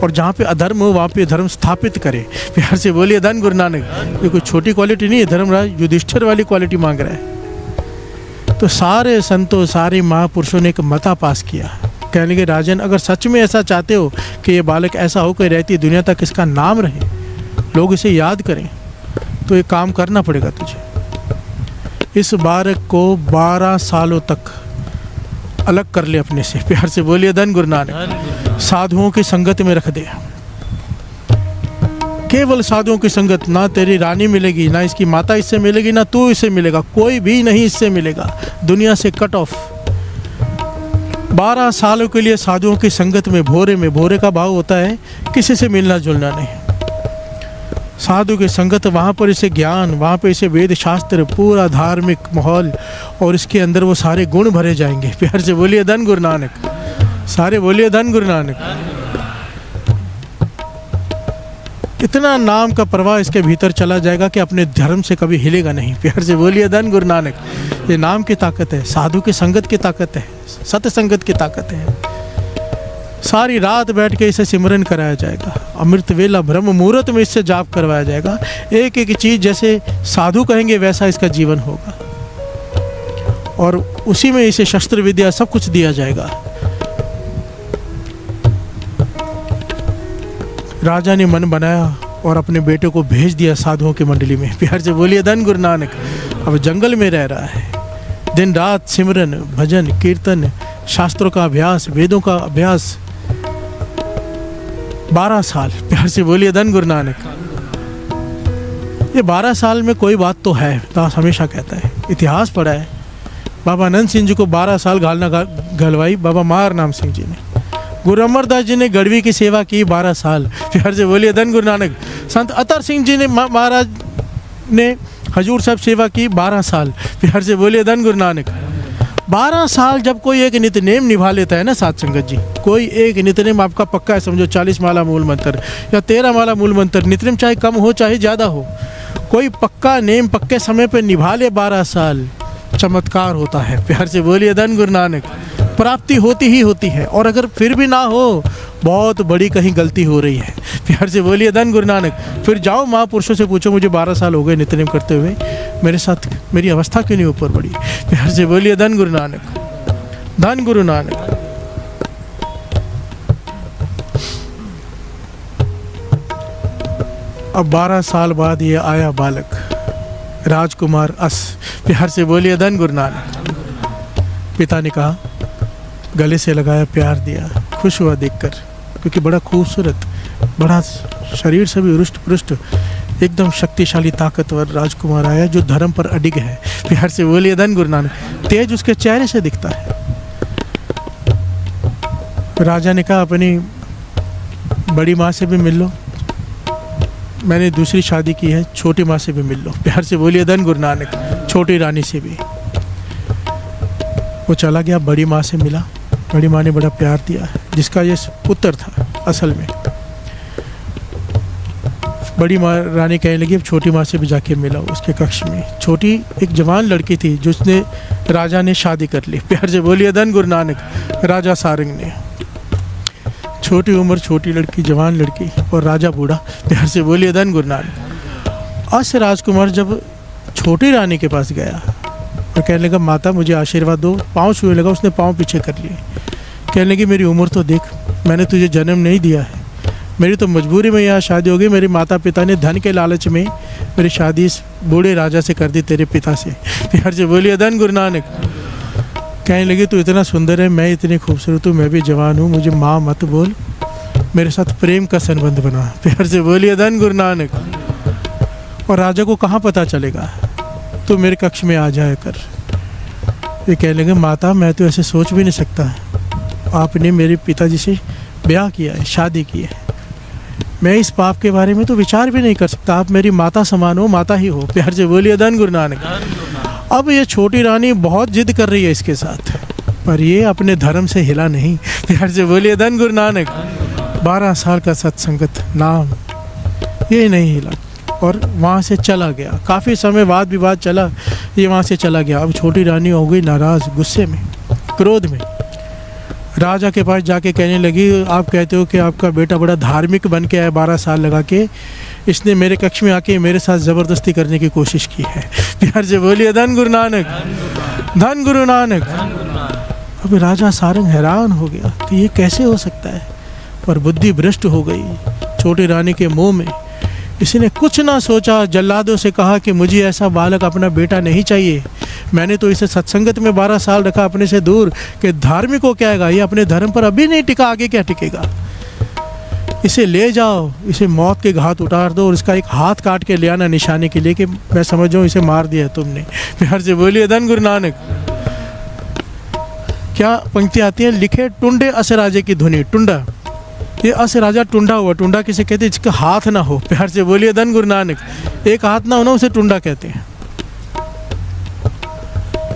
और जहाँ पे अधर्म हो वहाँ पे धर्म स्थापित करे। प्यार से बोलिए धन गुरु नानक। ये कोई छोटी क्वालिटी नहीं है, धर्मराज युधिष्ठिर वाली क्वालिटी मांग रहा है। तो सारे संतों सारे महापुरुषों ने एक मता पास किया, कहने लगे राजन अगर सच में ऐसा चाहते हो कि ये बालक ऐसा होकर रहती दुनिया तक इसका नाम रहे, लोग इसे याद करें, तो एक काम करना पड़ेगा तुझे। इस बालक को 12 सालों तक अलग कर ले अपने से। प्यार से बोलिए धन गुरु नानक। साधुओं की संगत में रख दे, केवल साधुओं की संगत। ना तेरी रानी मिलेगी, ना इसकी माता इससे मिलेगी, ना तू इससे मिलेगा, कोई भी नहीं इससे मिलेगा, दुनिया से कट ऑफ। 12 सालों के लिए साधुओं की संगत में, भोरे का भाव होता है किसी से मिलना जुलना नहीं। साधु की संगत, वहाँ पर इसे ज्ञान, वहाँ पर इसे वेद शास्त्र, पूरा धार्मिक माहौल, और इसके अंदर वो सारे गुण भरे जाएंगे। प्यार से बोलिए धन गुरु नानक। सारे बोलिए धन गुरु नानक। इतना नाम का प्रवाह इसके भीतर चला जाएगा कि अपने धर्म से कभी हिलेगा नहीं। प्यार से बोलिए धन गुरु नानक। ये नाम की ताकत है, साधु की संगत की ताकत है, सत्य संगत की ताकत है। सारी रात बैठ के इसे सिमरन कराया जाएगा, अमृत वेला ब्रह्म मुहूर्त में इससे जाप करवाया जाएगा। एक एक चीज़ जैसे साधु कहेंगे वैसा इसका जीवन होगा, और उसी में इसे शस्त्र विद्या सब कुछ दिया जाएगा। राजा ने मन बनाया और अपने बेटे को भेज दिया साधुओं की मंडली में। प्यार से बोलिए धन गुरु नानक। अब जंगल में रह रहा है, दिन रात सिमरन भजन कीर्तन, शास्त्रों का अभ्यास, वेदों का अभ्यास, 12 साल। प्यार से बोलिए धन गुरु नानक। ये 12 साल में कोई बात तो है, दास हमेशा कहता है, इतिहास पढ़ा है। बाबा आनंद सिंह जी को 12 साल घालना घलवाई बाबा मार नाम सिंह जी ने। गुरु अमरदास जी ने गढ़वी की सेवा की 12 साल। प्यार से बोलिए धन गुरु नानक। संत अतर सिंह जी ने महाराज ने हजूर साहब सेवा की 12 साल। प्यार से बोलिए धन गुरु नानक। 12 साल जब कोई एक नित्यनेम निभा लेता है ना साथ संगत जी, कोई एक नित्यनेम आपका पक्का है, समझो 40 माला मूल मंत्र या 13 माला मूल मंत्र, नित्यनेम चाहे कम हो चाहे ज़्यादा हो, कोई पक्का नेम पक्के समय पर निभा ले 12 साल, चमत्कार होता है। प्यार से बोलिए धन गुरु नानक। प्राप्ति होती ही होती है, और अगर फिर भी ना हो, बहुत बड़ी कहीं गलती हो रही है। प्यार से बोलिए धन गुरु नानक। फिर जाओ महापुरुषों से पूछो, मुझे 12 साल हो गए नित्यनेम करते हुए, मेरे साथ मेरी अवस्था क्यों नहीं ऊपर बढ़ी। प्यार से बोलिए धन गुरु नानक। धन गुरु नानक। अब 12 साल बाद ये आया बालक, राजकुमार अस। प्यार से बोलिए धन गुरु नानक। पिता ने कहा, गले से लगाया, प्यार दिया, खुश हुआ देखकर, क्योंकि बड़ा खूबसूरत, बड़ा शरीर से भी रुष्ट पुष्ट, एकदम शक्तिशाली ताकतवर राजकुमार आया जो धर्म पर अडिग है। प्यार से बोलिए धन गुरु नानक। तेज उसके चेहरे से दिखता है। राजा ने कहा, अपनी बड़ी माँ से भी मिल लो, मैंने दूसरी शादी की है, छोटी माँ से भी मिल लो। प्यार से बोलिए धन गुरु नानक। छोटी रानी से भी। वो चला गया, बड़ी माँ से मिला, बड़ी माँ ने बड़ा प्यार दिया, जिसका ये पुत्र था असल में। बड़ी माँ रानी कहने लगी, अब छोटी माँ से भी जाके मिला उसके कक्ष में। छोटी एक जवान लड़की थी जिसने राजा ने शादी कर ली। प्यार से बोलिए धन गुरु नानक। राजा सारंग ने, छोटी उम्र, छोटी लड़की, जवान लड़की, और राजा बूढ़ा। प्यार से बोलिए धन गुरु नानक। अस राजकुमार जब छोटी रानी के पास गया और कहने लगा, माता मुझे आशीर्वाद दो, पाँव छूने लगा, उसने पाँव पीछे कर लिए। कहने लगी, मेरी उम्र तो देख, मैंने तुझे जन्म नहीं दिया है, मेरी तो मजबूरी में यहाँ शादी हो गई। मेरे माता पिता ने धन के लालच में मेरी शादी इस बूढ़े राजा से कर दी, तेरे पिता से। प्यार से बोलिए धन गुरु नानक। कहने लगी, तू इतना सुंदर है, मैं इतनी खूबसूरत हूँ, मैं भी जवान हूँ, मुझे माँ मत बोल, मेरे साथ प्रेम का संबंध बना। प्यार से बोलिए धन गुरु नानक। और राजा को कहाँ पता चलेगा, तो मेरे कक्ष में आ जाया कर। ये कहने लगे, माता मैं तो ऐसे सोच भी नहीं सकता, आपने मेरे पिताजी से ब्याह किया है, शादी की है, मैं इस पाप के बारे में तो विचार भी नहीं कर सकता, आप मेरी माता समान हो, माता ही हो। प्यार से बोलिए धन गुरु नानक। अब ये छोटी रानी बहुत जिद कर रही है इसके साथ, पर ये अपने धर्म से हिला नहीं। प्यार से बोलिए धन गुरु नानक। 12 साल का सत्संगत नाम, ये नहीं हिला और वहाँ से चला गया। काफ़ी समय वाद विवाद चला, ये वहाँ से चला गया। अब छोटी रानी हो गई नाराज़, गुस्से में, क्रोध में। राजा के पास जाके कहने लगी, आप कहते हो कि आपका बेटा बड़ा धार्मिक बन के आया 12 साल लगा के, इसने मेरे कक्ष में आके मेरे साथ ज़बरदस्ती करने की कोशिश की है। प्यार से बोलिए धन गुरु नानक, धन गुरु नानक। अभी राजा सारंग हैरान हो गया कि ये कैसे हो सकता है, पर बुद्धि भ्रष्ट हो गई छोटी रानी के मुंह में। इसने कुछ ना सोचा, जल्लादों से कहा कि मुझे ऐसा बालक अपना बेटा नहीं चाहिए। मैंने तो इसे सत्संगत में 12 साल रखा अपने से दूर, कि धार्मिक हो क्या है, ये अपने धर्म पर अभी नहीं टिका, आगे क्या टिकेगा। इसे ले जाओ, इसे मौत के घाट उतार दो और इसका एक हाथ काट के ले आना निशाने के लिए कि मैं समझूं इसे मार दिया तुमने। प्यार से बोलिए धन गुरु नानक। क्या पंक्ति आती है, लिखे टुंडे अस राजे की धुनी। टुंडा, ये अस राजा टुंडा हुआ। टुंडा किसे कहते हैं, जिसका हाथ ना हो। प्यार से बोलिए धन गुरु नानक। एक हाथ ना हो ना, उसे टुंडा कहते हैं।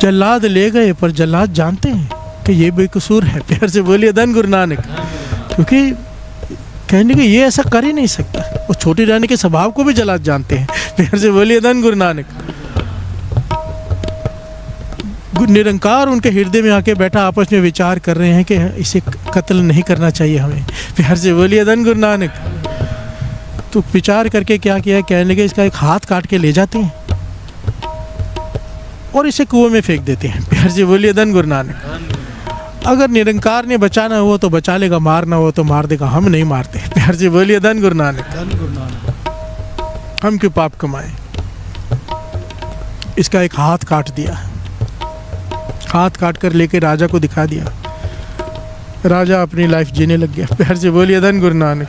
जल्लाद ले गए, पर जल्लाद जानते हैं कि ये बेकसूर है। प्यार से बोलिए धन गुरु नानक। क्योंकि कहने कि ये ऐसा कर ही नहीं सकता। वो छोटी रानी के स्वभाव को भी जल्लाद जानते हैं। प्यार से बोलिए धन गुरु नानक। निरंकार उनके हृदय में आके बैठा, आपस में विचार कर रहे हैं कि इसे कत्ल नहीं करना चाहिए हमें। प्यार से बोलिए धन गुरु नानक। तो विचार करके क्या किया, कहने लगे इसका एक हाथ काट के ले जाते हैं और इसे कुएं में फेंक देते हैं। प्यार से बोलिए धन गुरु नानक। अगर निरंकार ने बचाना हुआ तो बचा लेगा, मारना हुआ तो मार देगा, हम नहीं मारते। प्यार से बोलिए धन गुरु नानक। हम क्यों पाप कमाए। इसका एक हाथ काट दिया, हाथ काट कर लेके राजा को दिखा दिया। राजा अपनी लाइफ जीने लग गया। प्यार से बोलिए धन गुरु नानक।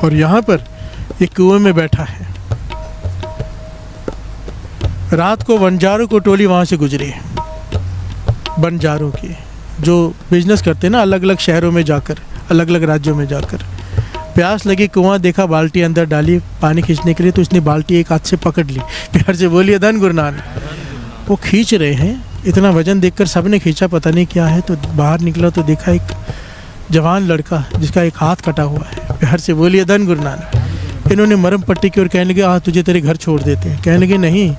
और यहाँ पर एक कुएं में बैठा है। रात को बंजारों को टोली वहाँ से गुजरी, बंजारों की जो बिजनेस करते हैं ना, अलग अलग शहरों में जाकर, अलग अलग राज्यों में जाकर। प्यास लगी, कुआं देखा, बाल्टी अंदर डाली पानी खींचने के लिए, तो इसने बाल्टी एक हाथ से पकड़ ली। प्यार से बोलिए धन गुरु नानक। वो खींच रहे हैं, इतना वजन देखकर सबने खींचा, पता नहीं क्या है। तो बाहर निकला तो देखा एक जवान लड़का जिसका एक हाथ कटा हुआ है। प्यार से बोलिए धन गुरु नानक। इन्होंने मरम पट्टी की और कहने लगे, हाँ तुझे तेरे घर छोड़ देते हैं। कहने लगे, नहीं,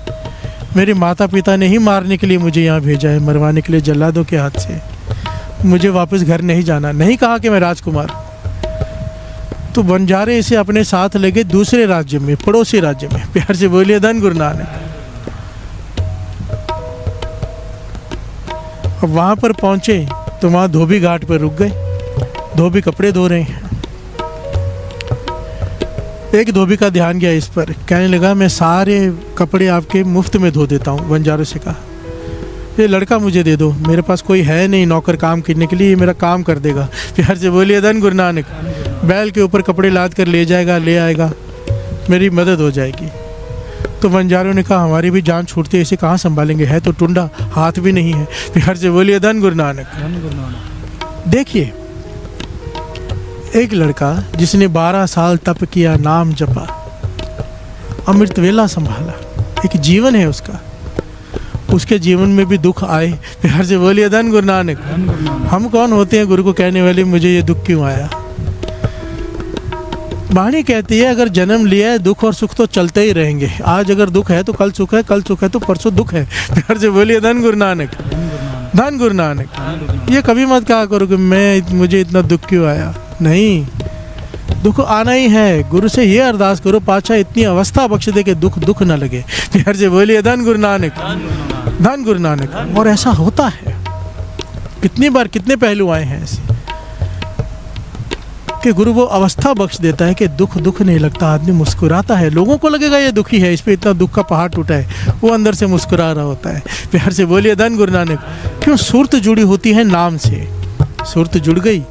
मेरे माता पिता ने ही मारने के लिए मुझे यहाँ भेजा है, मरवाने के लिए जल्लादों के हाथ से। मुझे वापस घर नहीं जाना। नहीं कहा कि मैं राजकुमार। तो बंजारे इसे अपने साथ ले गए दूसरे राज्य में, पड़ोसी राज्य में। प्यार से बोलिए धन गुरु नानक। अब वहाँ पर पहुँचे तो वहाँ धोबी घाट पर रुक गए। धोबी कपड़े धो रहे हैं। एक धोबी का ध्यान गया इस पर, कहने लगा, मैं सारे कपड़े आपके मुफ्त में धो देता हूँ। बंजारों से कहा, ये लड़का मुझे दे दो, मेरे पास कोई है नहीं नौकर काम करने के लिए, ये मेरा काम कर देगा। प्यार से बोलिए धन गुरु नानक। बैल के ऊपर कपड़े लाद कर ले जाएगा, ले आएगा, मेरी मदद हो जाएगी। तो बंजारों ने कहा, हमारी भी जान छूटती है, इसे कहाँ संभालेंगे, है तो टुंडा, हाथ भी नहीं है। प्यार से बोलिए धन गुरु नानक। देखिए, एक लड़का जिसने 12 साल तप किया, नाम जपा, अमृत वेला संभाला, एक जीवन है उसका, उसके जीवन में भी दुख आए। प्यार से बोलिए धन गुरु नानक। हम कौन होते हैं गुरु को कहने वाले, मुझे ये दुख क्यों आया। वाणी कहती है, अगर जन्म लिया है दुख और सुख तो चलते ही रहेंगे। आज अगर दुख है तो कल सुख है, कल सुख है तो परसों दुख है। प्यार से बोलिए धन गुरु नानक, धन गुरु नानक। ये कभी मत कहा करो कि मुझे इतना दुख क्यों आया। नहीं, दुख आना ही है। गुरु से ये अरदास करो, पाछा इतनी अवस्था बख्श दे कि दुख दुख न लगे। प्यार से बोलिए धन गुरु नानक, धन गुरु नानक। और ऐसा होता है, कितनी बार कितने पहलू आए हैं ऐसे कि गुरु वो अवस्था बख्श देता है कि दुख दुख नहीं लगता, आदमी मुस्कुराता है। लोगों को लगेगा ये दुखी है, इस पे इतना दुख का पहाड़ टूटा है, वो अंदर से मुस्कुरा रहा होता है। प्यार से बोलिए धन गुरु नानक। क्यों, सुरत जुड़ी होती है नाम से। सुरत जुड़ गई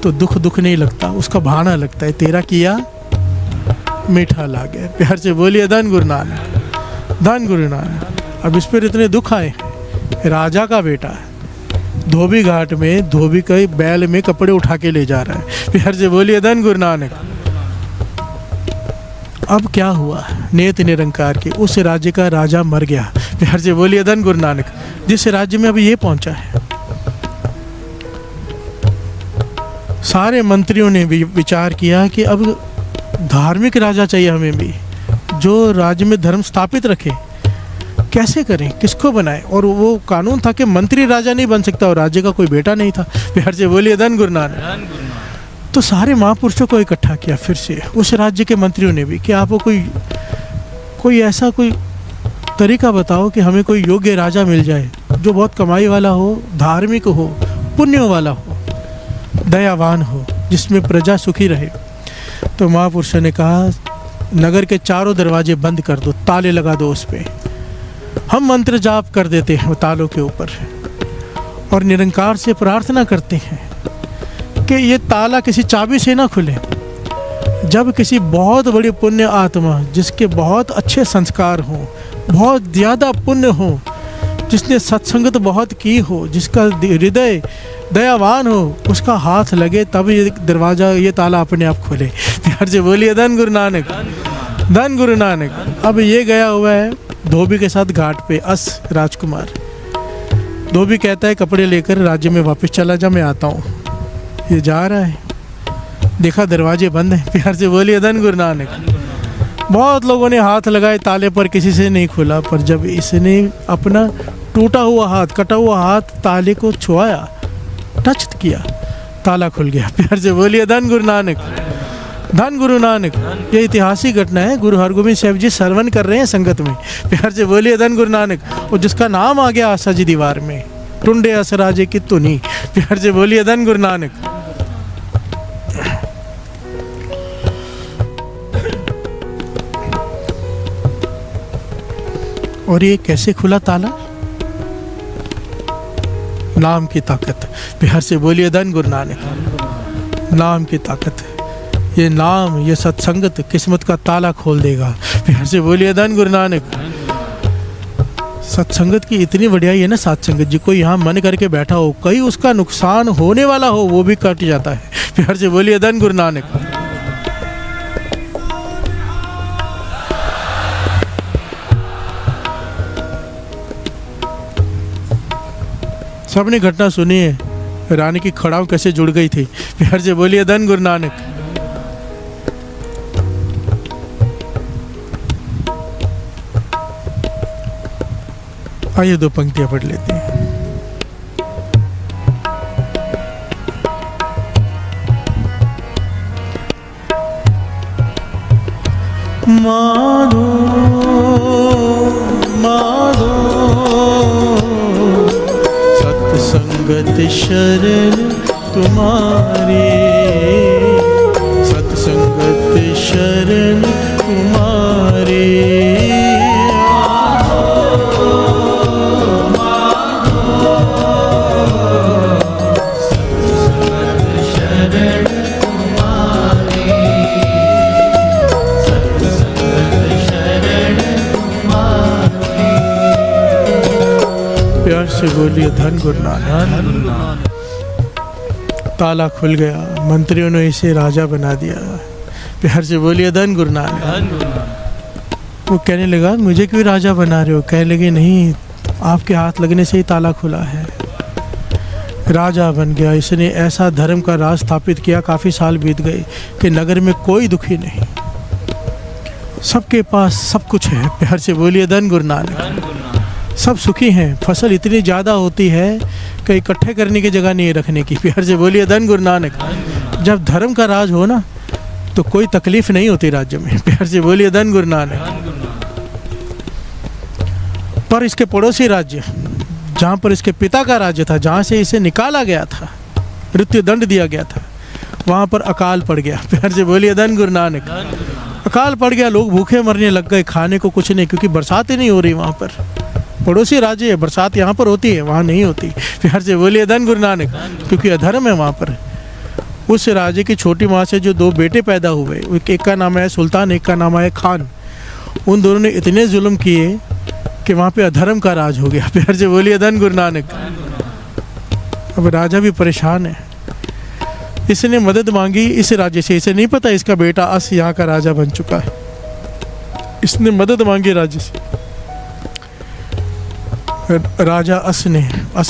तो दुख दुख नहीं लगता, उसका भाना लगता है, तेरा किया मीठा लागे। प्यार से बोलिए धन गुरु नानक, धन गुरु नानक। अब इस पर इतने दुख आए। राजा का बेटा है, धोबी घाट में धोबी के बैल में कपड़े उठा के ले जा रहा है। प्यार से बोलिए धन गुरु नानक। अब क्या हुआ, नेत निरंकार के उस राज्य का राजा मर गया। प्यार से बोलिए धन गुरु नानक। जिस राज्य में अभी ये पहुंचा है, सारे मंत्रियों ने भी विचार किया कि अब धार्मिक राजा चाहिए हमें भी, जो राज्य में धर्म स्थापित रखे। कैसे करें, किसको बनाएं। और वो कानून था कि मंत्री राजा नहीं बन सकता और राज्य का कोई बेटा नहीं था। प्यार से बोलिए धन गुरु नानक। तो सारे महापुरुषों को इकट्ठा किया फिर से उस राज्य के मंत्रियों ने भी कि आपको कोई ऐसा कोई तरीका बताओ कि हमें कोई योग्य राजा मिल जाए जो बहुत कमाई वाला हो, धार्मिक हो, पुण्य वाला हो, दयावान हो, जिसमें प्रजा सुखी रहे। तो महापुरुषों ने कहा नगर के चारों दरवाजे बंद कर दो, ताले लगा दो उस पे, हम मंत्र जाप कर देते हैं तालों के ऊपर और निरंकार से प्रार्थना करते हैं कि ये ताला किसी चाबी से ना खुले। जब किसी बहुत बड़ी पुण्य आत्मा जिसके बहुत अच्छे संस्कार हों, बहुत ज़्यादा पुण्य हो, जिसने सत्संगत बहुत की हो, जिसका हृदय दयावान हो, उसका हाथ लगे तब ये दरवाज़ा, ये ताला अपने आप खुले। प्यार से बोलिए धन गुरु नानक, धन गुरु नानक। अब ये गया हुआ है धोबी के साथ घाट पे, अस राजकुमार। धोबी कहता है कपड़े लेकर राज्य में वापस चला जा, मैं आता हूँ। ये जा रहा है, देखा दरवाजे बंद हैं। प्यार से बोलिए धन गुरु नानक। बहुत लोगों ने हाथ लगाए ताले पर, किसी से नहीं खुला। पर जब इसने अपना टूटा हुआ हाथ, कटा हुआ हाथ ताले को छुआया, टच किया, ताला खुल गया। प्यार से बोलिए धन गुरु नानक, धन गुरु नानक। ये ऐतिहासिक घटना है, गुरु हरगोबिंद साहिब जी श्रवण कर रहे हैं संगत में। प्यार से बोलिए धन गुरु नानक। और जिसका नाम आ गया आशा जी दीवार में, टुंडे असराजे की तुनी। प्यार से बोलिए धन गुरु नानक। और ये कैसे खुला ताला? नाम की ताकत। प्यार से बोलिए धन गुरु नानक। नाम की ताकत, ये नाम, ये सत्संगत किस्मत का ताला खोल देगा। प्यार से बोलिए धन गुरु नानक। सत्संगत की इतनी बढ़ियाई है ना, सत्संगत जी, कोई यहाँ मन करके बैठा हो, कहीं उसका नुकसान होने वाला हो, वो भी कट जाता है। प्यार से बोलिए धन गुरु नानक। सबने घटना सुनी है, रानी की खड़ाऊ कैसे जुड़ गई थी। प्यार से बोलिए धन गुरु नानक। आइए दो पंक्तियां पढ़ लेते हैं। माधो माधो सत्संगत शरण तुम्हारी, सत्संगत शरण तुम्हारी। प्यार से बोलिए धन गुरु नानक। ताला खुल गया, मंत्रियों ने इसे राजा बना दिया। प्यार से बोलिए धन गुरु नानक। वो कहने लगा मुझे क्यों राजा बना रहे हो? कहने लगे नहीं, आपके हाथ लगने से ही ताला खुला है। राजा बन गया, इसने ऐसा धर्म का राज स्थापित किया, काफ़ी साल बीत गए कि नगर में कोई दुखी नहीं, सबके पास सब कुछ है। प्यार से बोलिए धन गुरु नानक। सब सुखी हैं, फसल इतनी ज़्यादा होती है कि इकट्ठे करने की जगह नहीं रखने की। प्यार से बोलिए धन गुरु नानक। जब धर्म का राज हो ना तो कोई तकलीफ नहीं होती राज्य में। प्यार से बोलिए धन गुरु नानक। पर इसके पड़ोसी राज्य, जहाँ पर इसके पिता का राज्य था, जहाँ से इसे निकाला गया था, मृत्यु दंड दिया गया था, वहाँ पर अकाल पड़ गया। प्यार से बोलिए धन गुरु नानक। अकाल पड़ गया, लोग भूखे मरने लग गए, खाने को कुछ नहीं, क्योंकि बरसात ही नहीं हो रही वहाँ पर। पड़ोसी राज्य है, बरसात यहाँ पर होती है, वहाँ नहीं होती। प्यार से बोलिए धन गुरु नानक, क्योंकि अधर्म है वहाँ पर। उस राज्य की छोटी माँ से जो दो बेटे पैदा हुए, एक का नाम है सुल्तान, एक का नाम है खान। उन दोनों ने इतने जुल्म किए कि वहाँ पे अधर्म का राज हो गया। प्यार से बोलिए धन गुरु नानक। अब राजा भी परेशान है, इसने मदद मांगी इस राज्य से। इसे नहीं पता इसका बेटा अस यहाँ का राजा बन चुका है। इसने मदद मांगी राज्य से। राजा अस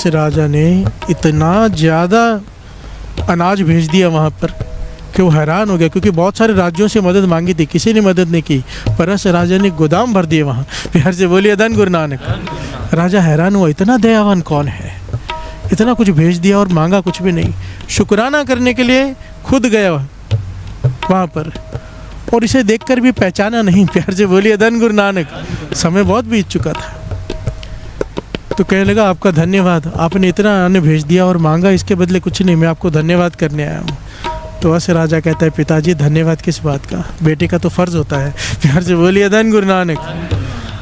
राजा ने इतना ज़्यादा अनाज भेज दिया वहाँ पर कि वो हैरान हो गया, क्योंकि बहुत सारे राज्यों से मदद मांगी थी, किसी ने मदद नहीं की, पर अस राजा ने गोदाम भर दिए वहाँ। बिहार से बोलिए धन गुरु नानक। राजा हैरान हुआ, इतना दयावान कौन है, इतना कुछ भेज दिया और मांगा कुछ भी नहीं। शुक्राना करने के लिए खुद गया वहाँ पर, और इसे देखकर भी पहचाना नहीं। प्यार से बोलिए धन गुरु नानक। समय बहुत बीत चुका था, तो कहने लगा आपका धन्यवाद, आपने इतना अन्न भेज दिया और मांगा, इसके बदले कुछ नहीं, मैं आपको धन्यवाद करने आया हूँ। तो अस राजा कहता है पिताजी धन्यवाद किस बात का, बेटे का तो फर्ज होता है। प्यार से बोलिए धन गुरु नानक।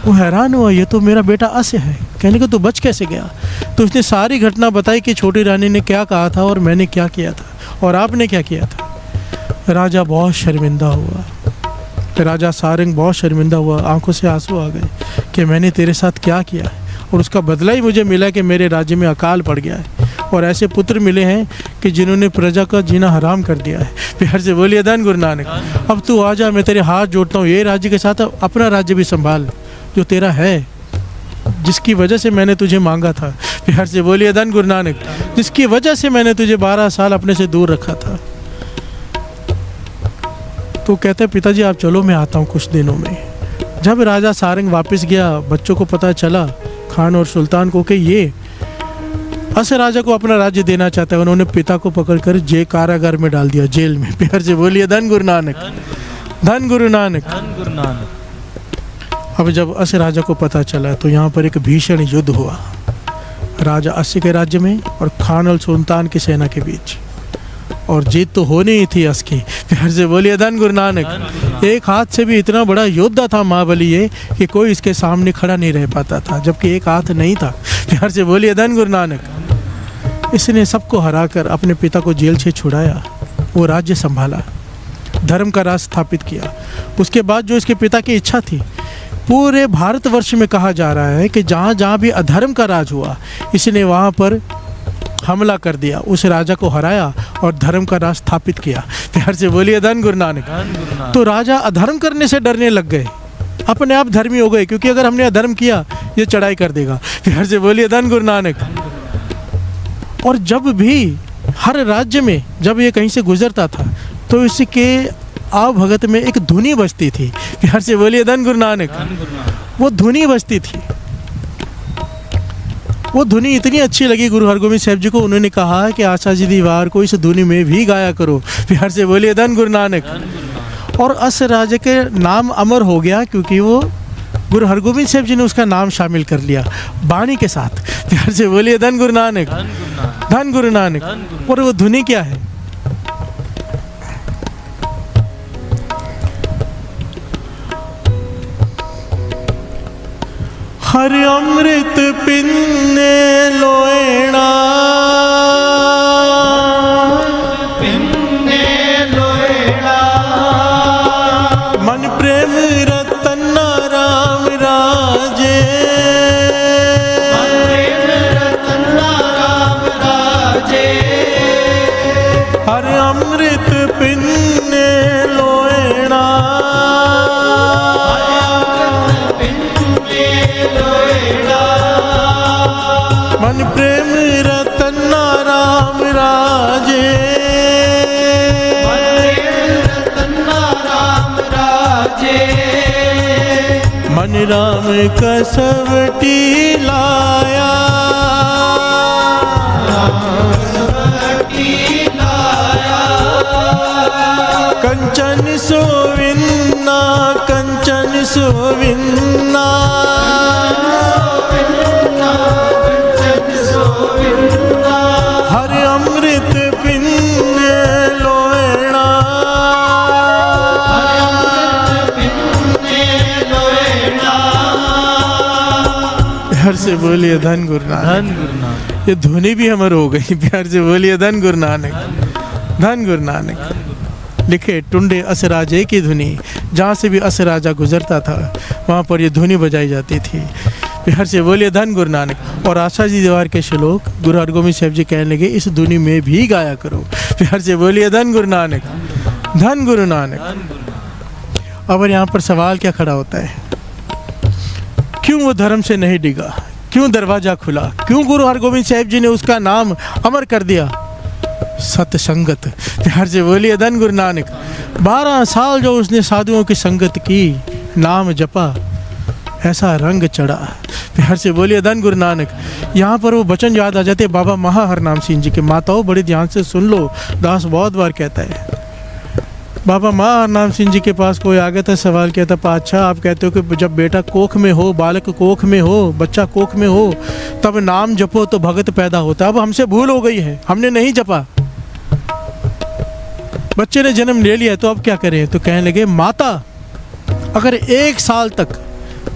वो हैरान हुआ, ये तो मेरा बेटा अस है। कहने को तो बच कैसे गया? तो उसने सारी घटना बताई कि छोटी रानी ने क्या कहा था और मैंने क्या किया था और आपने क्या किया था। राजा बहुत शर्मिंदा हुआ, राजा सारंग बहुत शर्मिंदा हुआ, आंखों से आंसू आ गए कि मैंने तेरे साथ क्या किया है, और उसका बदला ही मुझे मिला कि मेरे राज्य में अकाल पड़ गया है और ऐसे पुत्र मिले हैं कि जिन्होंने प्रजा का जीना हराम कर दिया है। प्यार से बोलिए धन गुरु नानक। अब तू आ जा, मैं तेरे हाथ जोड़ता हूँ, ये राज्य के साथ अपना राज्य भी संभाल जो तेरा है, जिसकी वजह से मैंने तुझे मांगा था। प्यार से बोलिए धन गुरु नानक। जिसकी वजह से मैंने तुझे 12 साल अपने से दूर रखा था। तो कहते हैं पिताजी आप चलो, मैं आता हूँ कुछ दिनों में। जब राजा सारंग वापस गया, बच्चों को पता चला, खान और सुल्तान को, कि ये अस राजा को अपना राज्य देना चाहता है। उन्होंने पिता को पकड़कर कारागार में डाल दिया, जेल में। प्यार से बोलिए धन गुरु नानक। धन गुरु नानक। धन गुरु नानक। अब जब अस राजा को पता चला तो यहाँ पर एक भीषण युद्ध हुआ, राजा अस के राज्य में और खान और सुल्तान की सेना के बीच, और जीत तो होनी ही थी अस की। प्यार से बोलिए धन गुरु नानक। एक हाथ से भी इतना बड़ा योद्धा था महाबली ये कि कोई इसके सामने खड़ा नहीं रह पाता था, जबकि एक हाथ नहीं था। प्यार से बोलिए धन गुरु नानक। इसने सबको हराकर अपने पिता को जेल से छुड़ाया, वो राज्य संभाला, धर्म का राज स्थापित किया। उसके बाद जो इसके पिता की इच्छा थी, पूरे भारतवर्ष में कहा जा रहा है कि जहाँ जहाँ भी अधर्म का राज हुआ, इसने वहाँ पर हमला कर दिया, उस राजा को हराया और धर्म का राज स्थापित किया। प्यार से बोलिए धन गुरु नानक। तो राजा अधर्म करने से डरने लग गए, अपने आप धर्मी हो गए, क्योंकि अगर हमने अधर्म किया ये चढ़ाई कर देगा। प्यार से बोलिए धन गुरु नानक। और जब भी हर राज्य में जब ये कहीं से गुजरता था तो इसके आवभगत में एक धुनी बजती थी। प्यार से बोलिए धन गुरु नानक। वो धुनी बजती थी, वो धुनी इतनी अच्छी लगी गुरु हरगोबिंद साहब जी को, उन्होंने कहा कि आशा जी दीवार को इस धुनी में भी गाया करो। प्यार से बोलिए धन गुरु नानक। और अस राजा के नाम अमर हो गया, क्योंकि वो गुरु हरगोबिंद साहब जी ने उसका नाम शामिल कर लिया बाणी के साथ। प्यार से बोलिए धन गुरु नानक। धन गुरु नानक। और वो धुनी क्या है? हर अमृत पिन्ने लोएणा, पिन्ने लोएणा, मन प्रेम रतन राम राजे, मन प्रेम रतन राम राजे, हर अमृत पिन्ने लोएणा, मन प्रेम रतन राम राजे, राम राजे, मन राम कसवटी लाया, कंचन सोविन्ना, कंचन सोविन्ना, हर अमृत पिन्ने लोएणा, हर से बोलिए धन गुरु नानक। ये धुनी भी अमर हो गई। प्यार से बोलिए धन गुरु नानक। धन गुरु नानक। लिखे टुंडे अस राजे की धुनी, जहाँ से भी अस राजा गुजरता था वहाँ पर ये धुनी बजाई जाती थी। प्यार से बोलिए धन गुरु नानक। और आशा जी दीवार के श्लोक गुरु हरगोबिंद साहब जी कहने लगे इस धुनी में भी गाया करो। प्यार से बोलिए धन गुरु नानक। धन गुरु नानक। अब यहाँ पर सवाल क्या खड़ा होता है, क्यों वो धर्म से नहीं डिगा, क्यों दरवाज़ा खुला, क्यों गुरु हरगोबिंद साहब जी ने उसका नाम अमर कर दिया? सत्संगत। प्यार से बोलिए धन गुरु नानक। 12 साल जो उसने साधुओं की संगत की, नाम जपा, ऐसा रंग चढ़ा। प्यार से बोलिए धन गुरु नानक। यहाँ पर वो वचन याद आ जाते बाबा महाहरनाम सिंह जी के। माताओं बड़े ध्यान से सुन लो, दास बहुत बार कहता है। बाबा महाहरनाम सिंह जी के पास कोई आ गया था, सवाल किया था, पातशाह आप कहते हो कि जब बेटा कोख में हो, बालक कोख में हो, बच्चा कोख में हो, तब नाम जपो तो भगत पैदा होता। अब हमसे भूल हो गई है, हमने नहीं जपा, बच्चे ने जन्म ले लिया, तो अब क्या करें? तो कहने लगे माता अगर 1 साल तक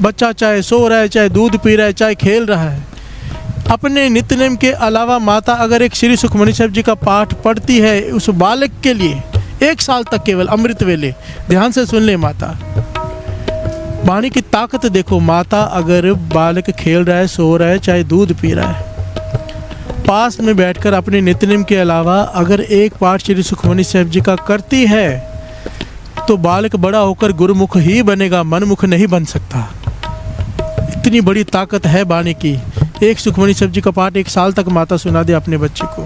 बच्चा चाहे सो रहा है, चाहे दूध पी रहा है, चाहे खेल रहा है, अपने नित्यनेम के अलावा माता अगर एक श्री सुखमनी साहब जी का पाठ पढ़ती है उस बालक के लिए 1 साल तक केवल अमृत वेले, ध्यान से सुन ले माता, वाणी की ताकत देखो। माता अगर बालक खेल रहा है, सो रहा है, चाहे दूध पी रहा है, पास में बैठकर अपने नित्यनेम के अलावा अगर एक पाठ श्री सुखमनी साहब जी का करती है तो बालक बड़ा होकर गुरुमुख ही बनेगा, मनमुख नहीं बन सकता। इतनी बड़ी ताकत है वाणी की। एक सुखमनी साहब जी का पाठ 1 साल तक माता सुना दे अपने बच्चे को,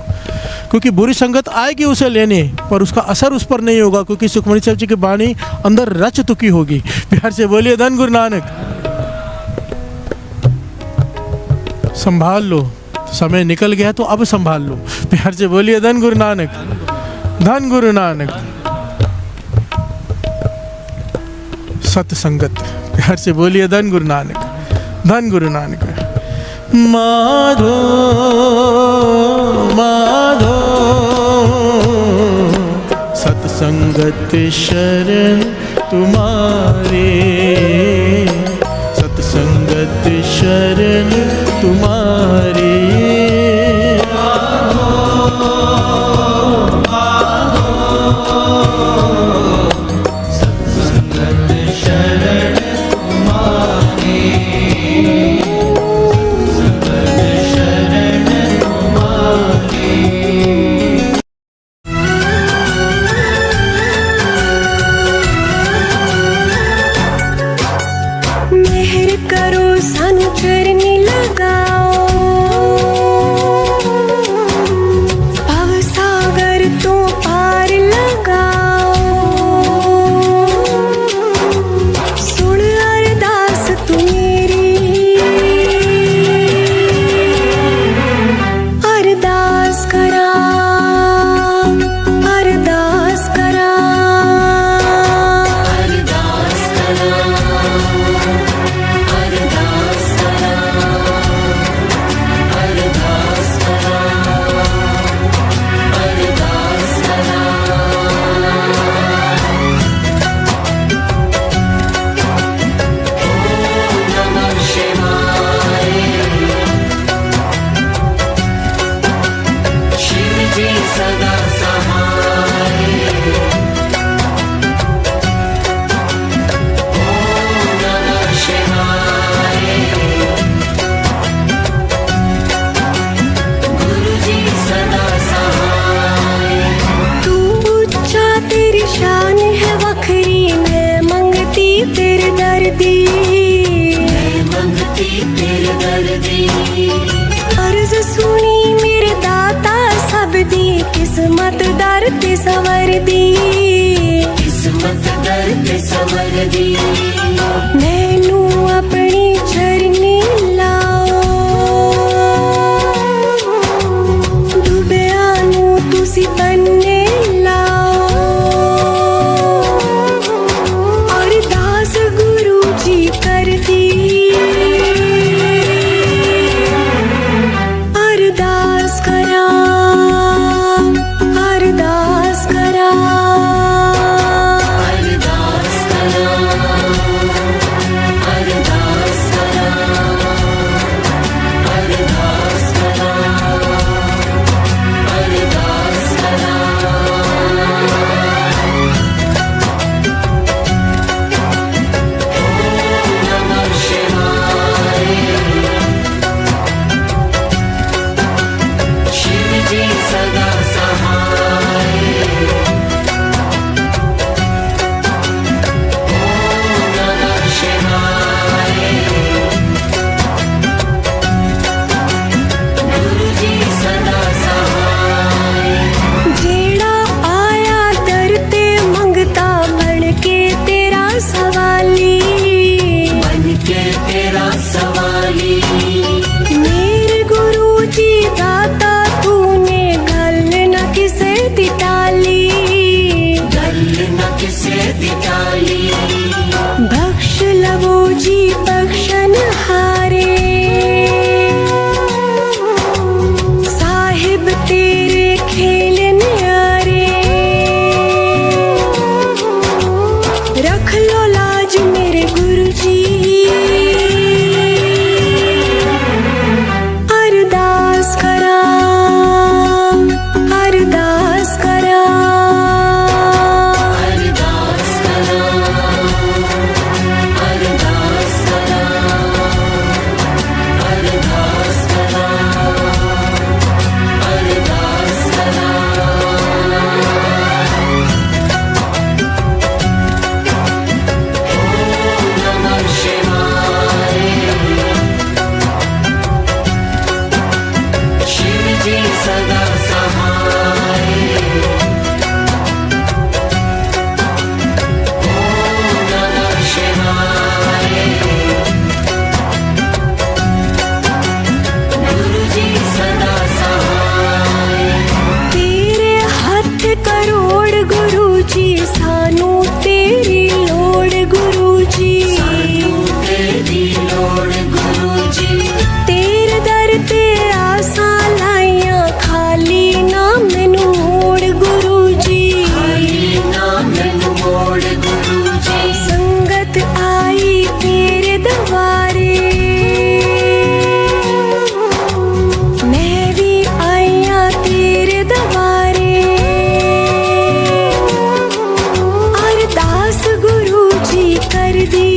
क्योंकि बुरी संगत आएगी उसे लेने, पर उसका असर उस पर नहीं होगा, क्योंकि सुखमनी साहब जी की वाणी अंदर रच चुकी होगी। प्यार से बोलिए धन गुरु नानक। संभाल लो, समय निकल गया तो अब संभाल लो। प्यार से बोलिए धन गुरु नानक, धन गुरु नानक। सत्संगत। प्यार से बोलिए धन गुरु नानक, धन गुरु नानक। माधो माधो सत्संगत शरण तुम्हारे, सत्संगत शरण तुम्हारे। अर्ज सुनी मेरे दाता सब दी, किस्मत दर ते सवर दी, किस्मत दर ते सवर दी। मैनू अपनी चरनी लाओ, डुबिया नू तुसी बन्ने लाओ। अरदास गुरु जी कर दी, अरदास करा, अरदास करा। बख्श लवो जी बख्शन हारे, साहिब तेरे खेल न्यारे, रख लो लाज मेरे गुरु जी। अरदास करा, अरदास करा, तेरे हथ करोड़ गुरु जी, सानू तेरी लोड़ गुरु जी, तेरे दर ते आसा लाइया, खाली ना मैनू मोड़ गुरु जी। संगत आई तेरे दवारे, मैं भी आईया तेरे दवारे। अरदास गुरु जी कर दी,